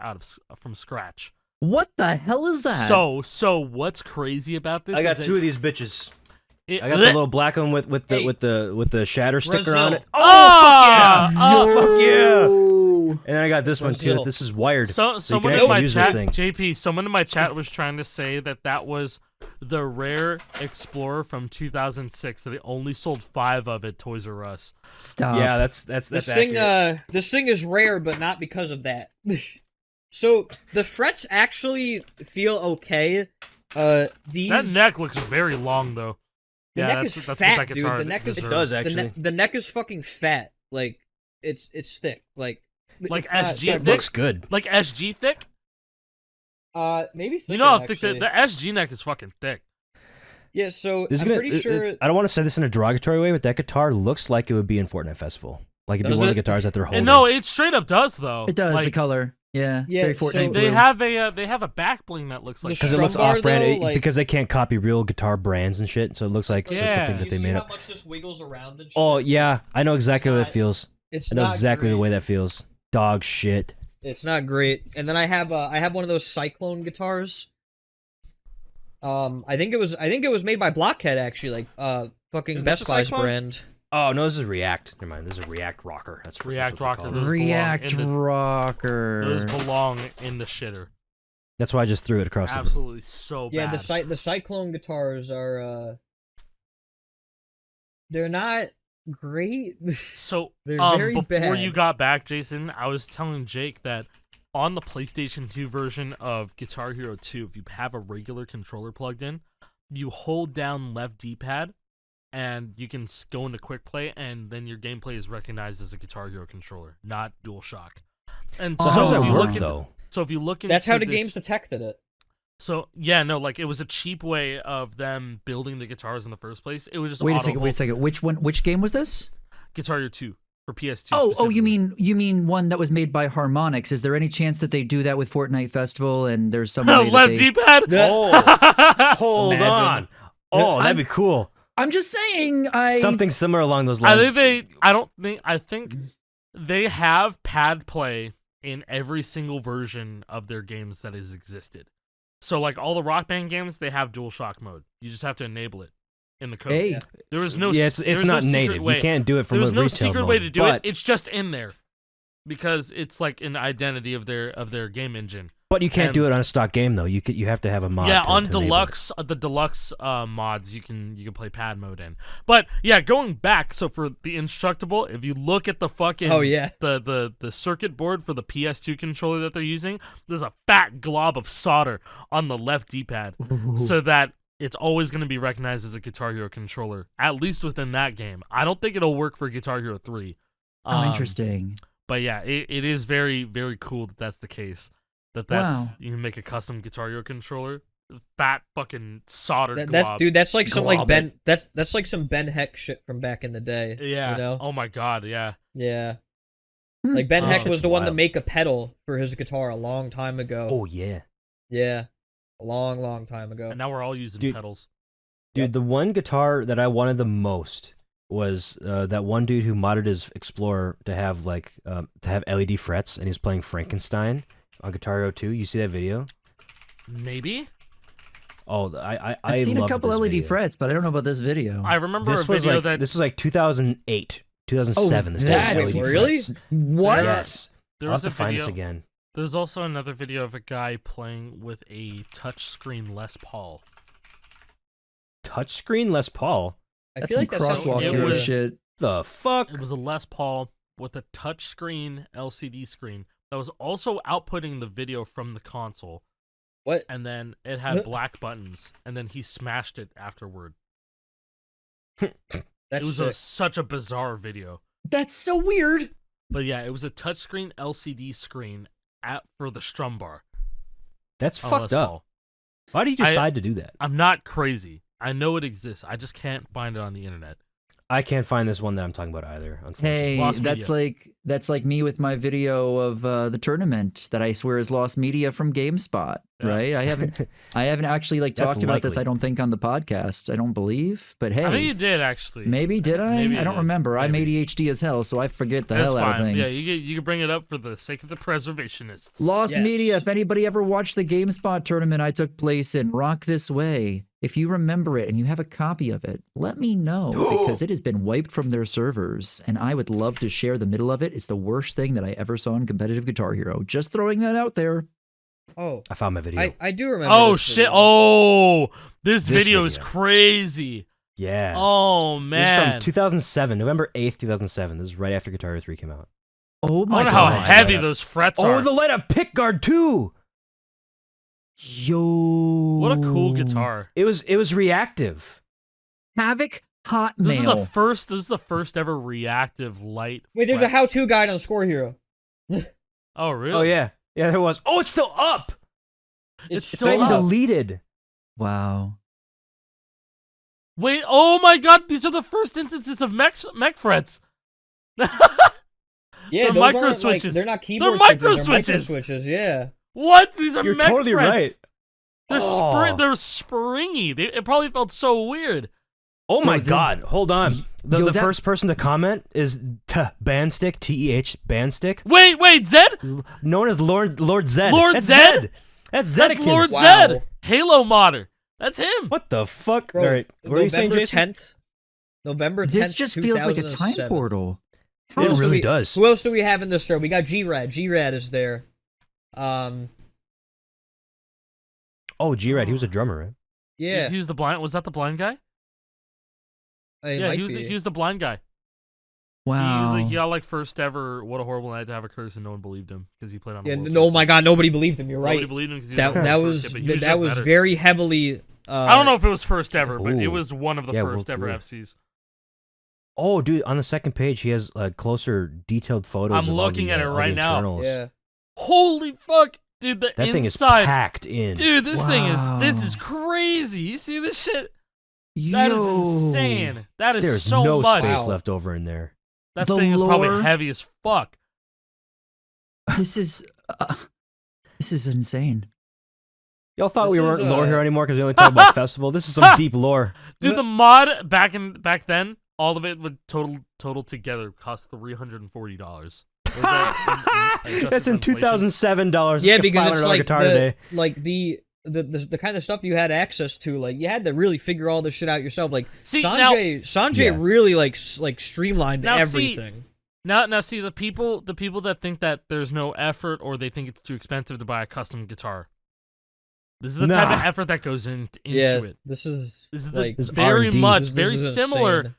from scratch. What the hell is that? So what's crazy about this? I got is 2 of these bitches. It, I got the little black one with the Hey. with the shatter sticker Brazil. on it. Oh, fuck yeah! oh, fuck yeah! Ooh. And then I got this one too. Brazil. This is wired. So you someone can in my actually use this chat, thing. JP, someone in my chat was trying to say that was the rare Explorer from 2006. That they only sold 5 of at Toys R Us. Stop. Yeah, that's This accurate. this thing is rare, but not because of that. So the frets actually feel okay. These That neck looks very long though. The Yeah, neck that's is what fat, that dude. guitar The neck is deserves. It does the, actually. the neck is fucking fat. Like it's thick, like SG thick. Looks good. Like SG thick. Maybe thicker, you know how thick actually. the SG neck is fucking thick. Yeah, so I'm pretty sure. I don't want to say this in a derogatory way, but that guitar looks like it would be in Fortnite Festival. Like it'd be one of the guitars that they're holding. No, it straight up does though. It does, like, the color. Yeah, very Fortnite so blue. They have a back bling that looks like because it looks off-brand because they can't copy real guitar brands and shit. So it looks like just something that they made up. How much this wiggles around and shit? Oh yeah, I know exactly what it feels. It's I know not exactly great. the way that feels. Dog shit. It's not great. And then I have one of those Cyclone guitars. I think it was made by Blockhead actually, like fucking Best Buy's brand. Oh no, this is React. Never mind. This is a React Rocker. That's React Rocker. React Rocker. Those belong in the shitter. That's why I just threw it across. Absolutely so bad. Yeah, the Cyclone guitars are they're not great. So they're very before bad. you got back, Jason, I was telling Jake that on the PlayStation 2 version of Guitar Hero 2, if you have a regular controller plugged in, you hold down left D-pad, and you can go into quick play, and then your gameplay is recognized as a Guitar Hero controller, not DualShock. And so so how does if that you work, look though? So if you look into that's how the this, games detected it. So yeah, no, like it was a cheap way of them building the guitars in the first place. It was just Wait a second. Which game was this? Guitar Hero 2 for PS2. Oh, you mean one that was made by Harmonix? Is there any chance that they do that with Fortnite Festival and there's some way left D-pad? Oh, hold on. Oh, that'd be cool. I'm just saying, something similar along those lines. I think they have pad play in every single version of their games that has existed. So like all the Rock Band games, they have DualShock mode. You just have to enable it in the code. Hey. There was no it's not native. You can't do it from a retail There's no secret mode, way to do it. It's just in there because it's like an identity of their game engine. But you can't do it on a stock game though. You have to have a mod. Yeah, to on enable deluxe the deluxe mods you can play pad mode in. But yeah, going back, so for the Instructable, if you look at the fucking the circuit board for the PS2 controller that they're using, there's a fat glob of solder on the left D-pad so that it's always going to be recognized as a Guitar Hero controller, at least within that game. I don't think it'll work for Guitar Hero 3. Interesting. But yeah, it is very, very cool that that's the case. You can make a custom Guitar Hero controller. Fat fucking soldered glob. That's like some like Ben that's like some Ben Heck shit from back in the day. Yeah. You know? Oh my god, yeah. Yeah. Like Ben Heck was the one to make a pedal for his guitar a long time ago. Oh yeah. Yeah. A long time ago. And now we're all using pedals. Dude, the one guitar that I wanted the most was that one dude who modded his Explorer to have LED frets, and he's playing Frankenstein on Guitar Hero 2. You see that video? Maybe. Oh, I've seen a couple LED frets, but I don't know about this video. I remember this was like 2008, 2007. That's really? What? Yes. There I'll was have to a find video. this again. There's also another video of a guy playing with a touchscreen Les Paul. Touchscreen Les Paul? I feel like that crosswalk hero shit. The fuck? It was a Les Paul with a touchscreen LCD screen that was also outputting the video from the console. What? And then it had black buttons, and then he smashed it afterward. It was such a bizarre video. That's so weird. But yeah, it was a touchscreen LCD screen for the strum bar. That's fucked up. Why did you decide to do that? I'm not crazy. I know it exists. I just can't find it on the internet. I can't find this one that I'm talking about either. Hey, that's like me with my video of the tournament that I swear is lost media from GameSpot. Yeah. Right? I haven't actually talked about this. I don't think on the podcast. I don't believe. But hey, I think you did actually. Maybe did I? I don't remember. Maybe. I'm ADHD as hell, so I forget the hell out of things. Yeah, you can bring it up for the sake of the preservationists. Lost media. If anybody ever watched the GameSpot tournament I took place in, Rock This Way. If you remember it and you have a copy of it, let me know because it has been wiped from their servers and I would love to share the middle of it. It's the worst thing that I ever saw in competitive Guitar Hero. Just throwing that out there. Oh, I found my video. I do remember. Oh this shit! Video. Oh, this video is crazy. Yeah. Oh man. This is from 2007, November 8th, 2007. This is right after Guitar Hero 3 came out. Oh my god! How heavy those frets are. Oh, the light up pickguard too. Yo. What a cool guitar. It was reactive. Havoc Hotmail. This is the first ever reactive light. Wait, there's a how-to guide on Score Hero. Oh really? Oh yeah, there was. Oh, it's still up. It's It's still not up. deleted. Wow. Wait, oh my god, these are the first instances of mech frets. Yeah, They're those micro aren't, like, switches. they're not keyboard They're micro switches. They're micro switches. switches, yeah. What? These are You're mech totally frets. right. They're Oh. they're springy. It probably felt so weird. Oh my No, God! Hold on. The that- first person to comment is Bandstick, TEH Bandstick, Wait, Zed? known as Lord Zed. Lord That's Zed? That's That's Zedekins. Lord Wow. Zed. Halo modder. That's him. What the fuck? Bro, All right, what are you saying, November Jason? 10th? November 10th, This just feels like a time 2007. portal. Who It else do really we- does. Who else do we have in this thread? We got G-Rad. G-Rad is there. Oh, G-Rad, he was a drummer, right? Yeah. He was the blind. Was that the blind guy? It Yeah, might he be. was the blind guy. Wow. He got like first ever What a Horrible Night to Have a Curse, and no one believed him because he played on. Yeah, the no, oh my God, nobody believed him. You're Nobody right. believed him because That was very heavily. I don't know if it was first ever, but it Ooh. was one of the Yeah, first World ever Tour. FCs. Oh, dude, on the second page, he has closer, detailed photos. I'm of all looking the, at it all the right now. internals. Yeah. Holy fuck, dude! The That thing is inside, packed in. dude. This Wow. is crazy. You see this shit? That is Yo. insane. That is There's so no much. space Wow. left over in there. That The thing is probably lore- heavy as fuck. This is insane. Y'all thought This we is, weren't lore here anymore because we only talk about festival. This is some deep lore. Dude, the mod back then, all of it would total together cost $340. That's in $2007. Yeah, because it's like guitar today. the kind of stuff you had access to. Like you had to really figure all this shit out yourself. Like See, Sanjay Yeah. really like streamlined Now, see, everything. Now, see the people that think that there's no effort or they think it's too expensive to buy a custom guitar. This is the type of Nah. effort that goes into Yeah, it. this is This is like This is very R&D. much this very is similar, insane.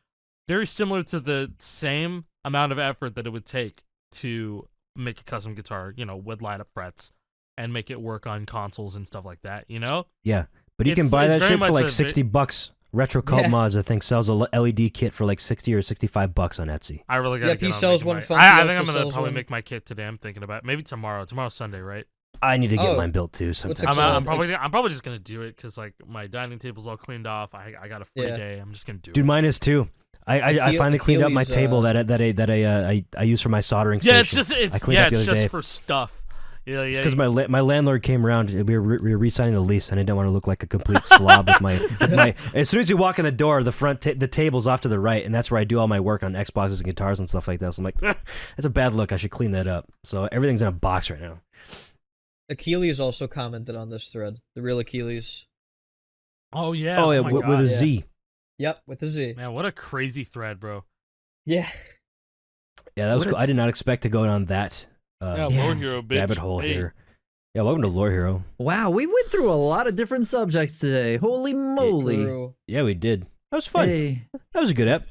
very similar to the same amount of effort that it would take to make a custom guitar, with light up frets and make it work on consoles and stuff like that. Yeah, but you It's- can buy it's that very shit for much like a $60. Retro Cult Yeah. Mods, I think, sells a LED kit for like $60 or $65 on Etsy. I really gotta Yep, get he on sells making one, my- Funky I think also I'm gonna sells probably one. make my kit today. I'm thinking about it. Maybe tomorrow. Tomorrow's Sunday, right? I need to get Oh. mine built too What's it sometime. called? I'm probably just gonna do it because like my dining table's all cleaned off. I got a free Yeah. day. I'm just gonna do Dude, it. mine is too. I finally cleaned up my Achilles, table that I use for my soldering station. Yeah, it's just I cleaned up the it's other just day. for stuff. Yeah, It's because my landlord came around. We were re-signing the lease, and I didn't want to look like a complete slob with my. As soon as you walk in the door, the table's off to the right, and that's where I do all my work on Xboxes and guitars and stuff like that. So I'm like, that's a bad look. I should clean that up. So everything's in a box right now. Achilles also commented on this thread. The real Achilles. Oh yeah. Oh yeah, my with God. a yeah. Z. Yep, with the Z. Man, what a crazy thread, bro. Yeah. Yeah, that was What cool. a- I did not expect to go down that Yeah, Yeah. Lord Hero, bitch. rabbit hole Hey. here. Yeah, welcome to Lore Hero. Wow, we went through a lot of different subjects today. Holy moly. True. Yeah, we did. That was fun. Hey, That was a good ep.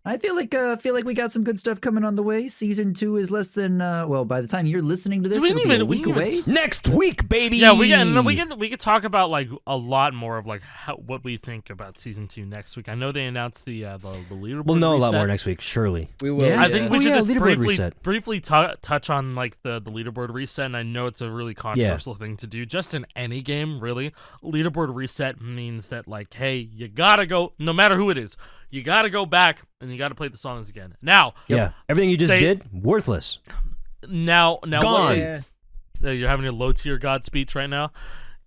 I feel like we got some good stuff coming on the way. Season 2 is less than well, by the time you're listening to this, we it'll didn't be a even- we week didn't away. even Next week, baby. Yeah, we could talk about like a lot more of like what we think about season 2 next week. I know they announced the leaderboard. We'll know a lot reset. more next week, surely. We will. Yeah. I think we Oh, should yeah, just leaderboard briefly reset. touch on like the leaderboard reset. And I know it's a really controversial thing to do, just in any game, really. Leaderboard reset means that like, hey, you gotta go, no matter who it is, you gotta go back and you gotta play the songs again. Now, Yeah, everything you just They- did, worthless. now, Gone. Yeah. you're having your low tier God speech right now.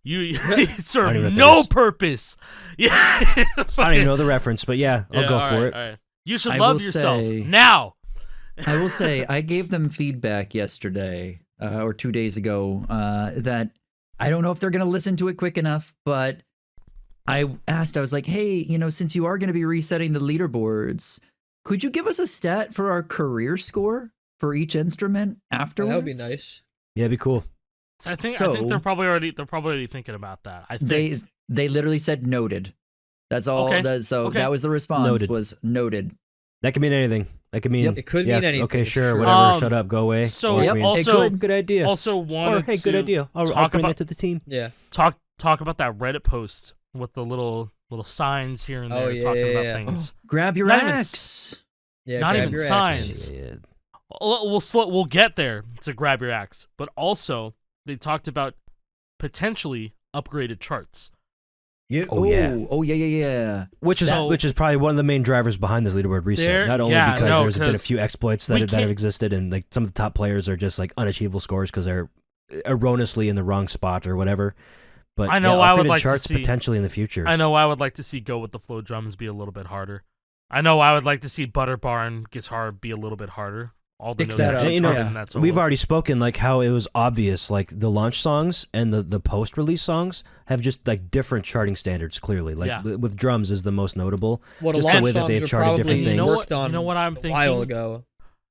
You serve I don't even know what that no is. purpose. Yeah, I don't even know the reference, but yeah, I'll go all for right, it. all right. You should I love will yourself say- now. I will say I gave them feedback yesterday or 2 days ago that I don't know if they're going to listen to it quick enough, but I was like, hey, since you are going to be resetting the leaderboards, could you give us a stat for our career score for each instrument afterwards? That would be nice. Yeah, it'd be cool. I think So- they're probably already thinking about that. I think They literally said noted. That's all. Okay. That was the response. Noted. Was noted. That could mean anything. That could mean Yep. It could yeah, mean anything. Okay, it's sure, true. whatever. Shut up, go away. so Or it Yep, mean, it also could. good idea. also wanted Or hey, to good idea. I'll talk bring about that to the team. Yeah. talk about that Reddit post with the little little signs here and Oh, there yeah, talking yeah, about yeah. things. Grab your Not even axe. Yeah, Not grab even your signs. Yeah. We'll get there to grab your axe, but also they talked about potentially upgraded charts. Yeah. Oh, yeah. Oh yeah. Which is probably one of the main drivers behind this leaderboard reset. Not only because there's been a few exploits that have existed, and like some of the top players are just like unachievable scores because they're erroneously in the wrong spot or whatever. But I know I would like charts to see potentially in the future. I know I would like to see Go with the Flow drums be a little bit harder. I know I would like to see Butter Barn Guitar be a little bit harder. All the Fix notes that are up. You know, charted, and that's we've all. already spoken like how it was obvious, like the launch songs and the post-release songs have just like different charting standards. Clearly, like with drums is the most notable. Well, the just the launch way that songs they've are charted different probably things. worked on You know what I'm a thinking? while ago.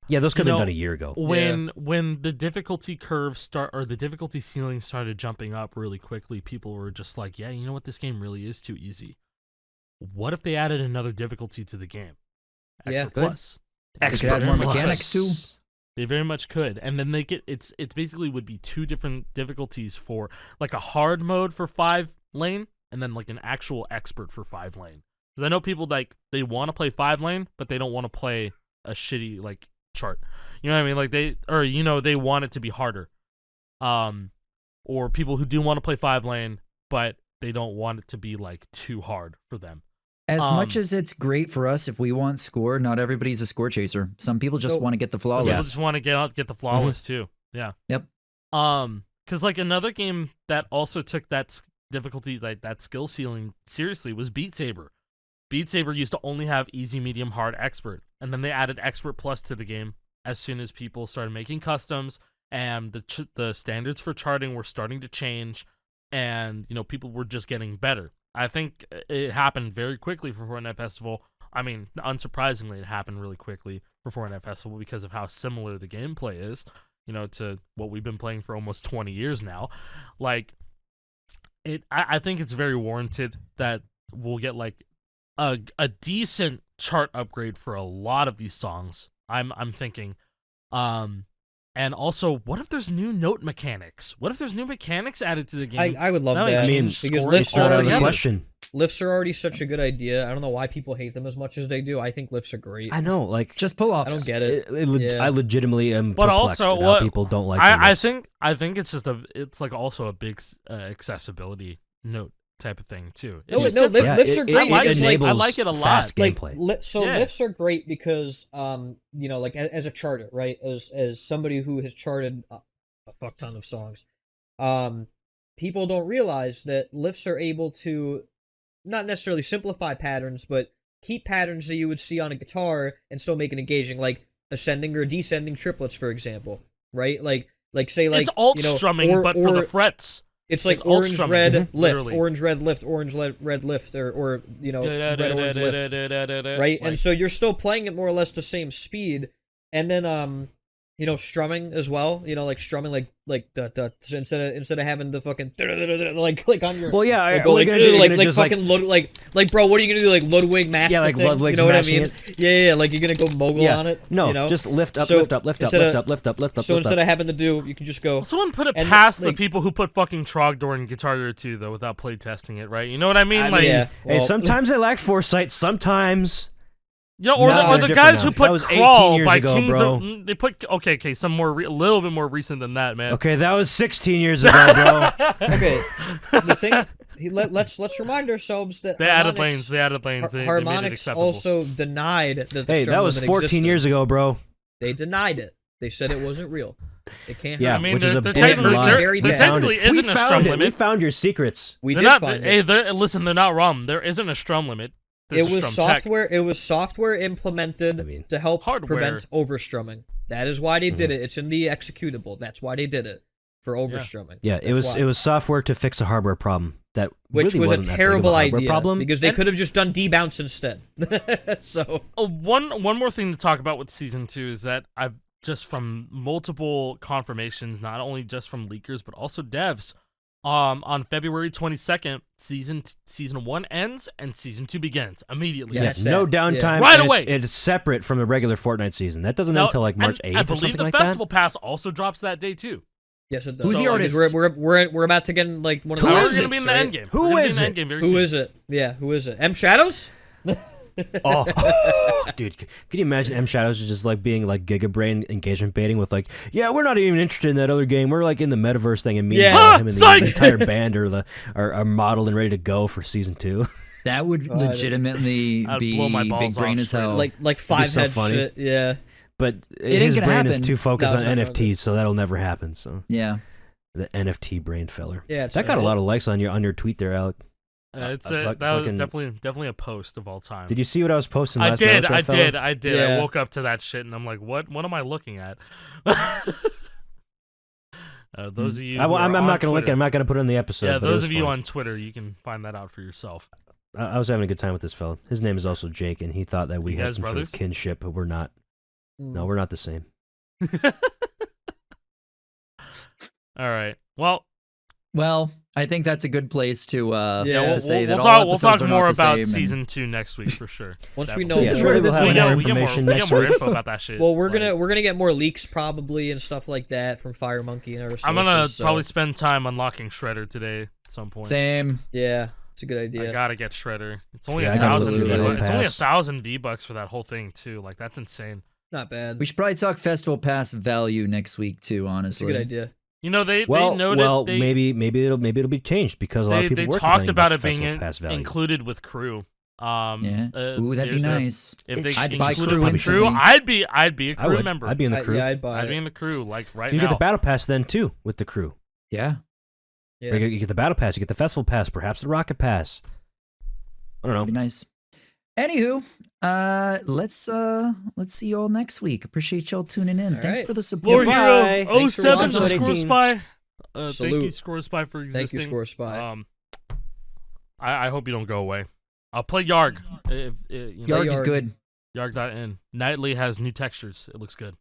Yeah, those could have been done a year ago. When the difficulty curve the difficulty ceiling started jumping up really quickly, people were just like, yeah, you know what, this game really is too easy. What if they added another difficulty to the game? Yeah. Extra plus. They could add more mechanics too. They very much could, and then it basically would be two different difficulties for like a hard mode for 5-lane, and then like an actual expert for 5-lane. Because I know people like they want to play 5-lane, but they don't want to play a shitty like chart. You know what I mean? Like they want it to be harder. Or people who do want to play 5-lane, but they don't want it to be like too hard for them. As much as it's great for us if we want score, not everybody's a score chaser. Some people just want to get the flawless. People just want to get the flawless too. Yeah. Yep. Because like another game that also took that difficulty, like that skill ceiling seriously, was Beat Saber. Beat Saber used to only have easy, medium, hard, expert, and then they added expert plus to the game as soon as people started making customs and the standards for charting were starting to change, and people were just getting better. I think it happened very quickly for Fortnite Festival. I mean, unsurprisingly, it happened really quickly for Fortnite Festival because of how similar the gameplay is, to what we've been playing for almost 20 years now. Like, I think it's very warranted that we'll get like a decent chart upgrade for a lot of these songs. I'm thinking. And also, what if there's new note mechanics? What if there's new mechanics added to the game? I would love that. I mean, because lifts are the question. Lifts are already such a good idea. I don't know why people hate them as much as they do. I think lifts are great. I know, like just pull-ups. I don't get it. I legitimately am but perplexed also, at how people don't like. I think it's just it's like also a big accessibility note type of thing too. Lifts are great. I like it a lot. Fast gameplay. Lifts are great because like as a charter, right? As somebody who has charted a fuck ton of songs, people don't realize that lifts are able to not necessarily simplify patterns, but keep patterns that you would see on a guitar and still make it engaging, like ascending or descending triplets, for example, right? Like say like it's alt strumming, but for the frets. It's like orange red lift, orange red lift, orange red lift, or red orange lift, right? And so you're still playing it more or less the same speed, and then strumming as well. Like strumming like so instead of having the fucking like on your like fucking like bro, what are you gonna do, like Ludwig mash? Yeah, like Ludwig. You know what I mean? Yeah, like you're gonna go mogul on it. No, just lift up, lift up. So instead of having to do, you can just go. Someone put it past the people who put fucking Trogdor in Guitar Hero 2 though, without play testing it, right? You know what I mean? Hey, sometimes I lack foresight. Sometimes. Or the guys who put Crawl by ago, Kings bro. of... They put... Okay, some more... a little bit more recent than that, man. Okay, that was 16 years ago, bro. Okay, the thing... Let's remind ourselves that They added lanes. Harmonix also denied that the that was 14 existed. Years ago, bro. They denied it. They said it wasn't real. It can't yeah, happen. I mean, which is a there big lie. technically isn't a strum limit. We found your secrets. We did find it. Hey, listen, they're not wrong. There isn't a strum limit. It was software. It was software implemented to help prevent overstrumming. That is why they did it. It's in the executable. That's why they did it, for overstrumming. Yeah, it was software to fix a hardware problem which really was a terrible idea problem. because they could have just done debounce instead. So one more thing to talk about with season 2 is that I've just from multiple confirmations, not only just from leakers but also devs. On February 22nd, season 1 ends and season 2 begins immediately. Yes, no downtime. Right away. It's separate from the regular Fortnite season. That doesn't end until like March 8th or something like that. I believe the festival pass also drops that day too. Yes, it does. Who's the artist? We're about to get in, like, one of the We're artists, gonna be in the right? end game. Who is it? Who is it? Yeah, who is it? M Shadows? Oh, dude, can you imagine M Shadows just like being like Gigabrain engagement baiting with like, yeah, we're not even interested in that other game. We're like in the metaverse thing, and him and the entire band are modeled and ready to go for season 2. That would legitimately be big brain as hell. Like five so head funny. shit. Yeah. But It ain't his gonna brain happen. is too focused No, on it's not NFTs, so that'll never happen. So Yeah. the NFT brain feller. Yeah, that got a lot of likes on your tweet there, Alec. That was definitely a post of all time. Did you see what I was posting I last night? did. I did. Yeah. I woke up to that shit and I'm like, what am I looking at? Those of you, I'm not gonna link it. Twitter- I'm not gonna put it in the episode. Yeah, but those it of was you fun. on Twitter, you can find that out for yourself. I was having a good time with this fella. His name is also Jake, and he thought that we You had guys some sort brothers? of kinship, but we're not. No, we're not the same. All right. Well, I think that's a good place to we'll say that we'll all talk episodes are more not the about same, season 2 next week for sure. Once we Definitely. know This is more, where this we'll week have more we get information more next more week. info about that shit. well, we're Like, gonna get more leaks probably and stuff like that from Fire Monkey and other sources. I'm gonna so, probably spend time unlocking Shredder today at some point. Same. Yeah, it's a good I idea. gotta get Shredder. It's only Yeah, a I gotta thousand. look through that It's only pass. 1,000 V-bucks for that whole thing too. Like that's insane. Not bad. We should probably talk festival pass value next week too. It's a Honestly, good idea. You know they Well, noted maybe it'll be changed because a lot of people they were talked complaining about the it being festival pass value. included with crew. Yeah. Ooh, that'd be there's a- nice. If they I'd buy included crew with crew, instantly. I'd be a I crew would. member. I'd be in the crew. Yeah, I'd buy I'd be it. in the crew like right You now. get the battle pass then too with the crew. Yeah. Yeah. You get the battle pass. You get the festival pass. Perhaps the rocket pass. I don't That'd be know. nice. Anywho, let's see y'all next week. Appreciate y'all tuning in. All Thanks right. for the support. Lord Goodbye. Hero Thanks for 07 watching. to 18. ScoreSpy. Thank you, Salute. ScoreSpy, for existing. Thank you, ScoreSpy. I hope you don't go away. I'll play YARG. Yarg is good. YARG.in. Nightly has new textures. It looks good.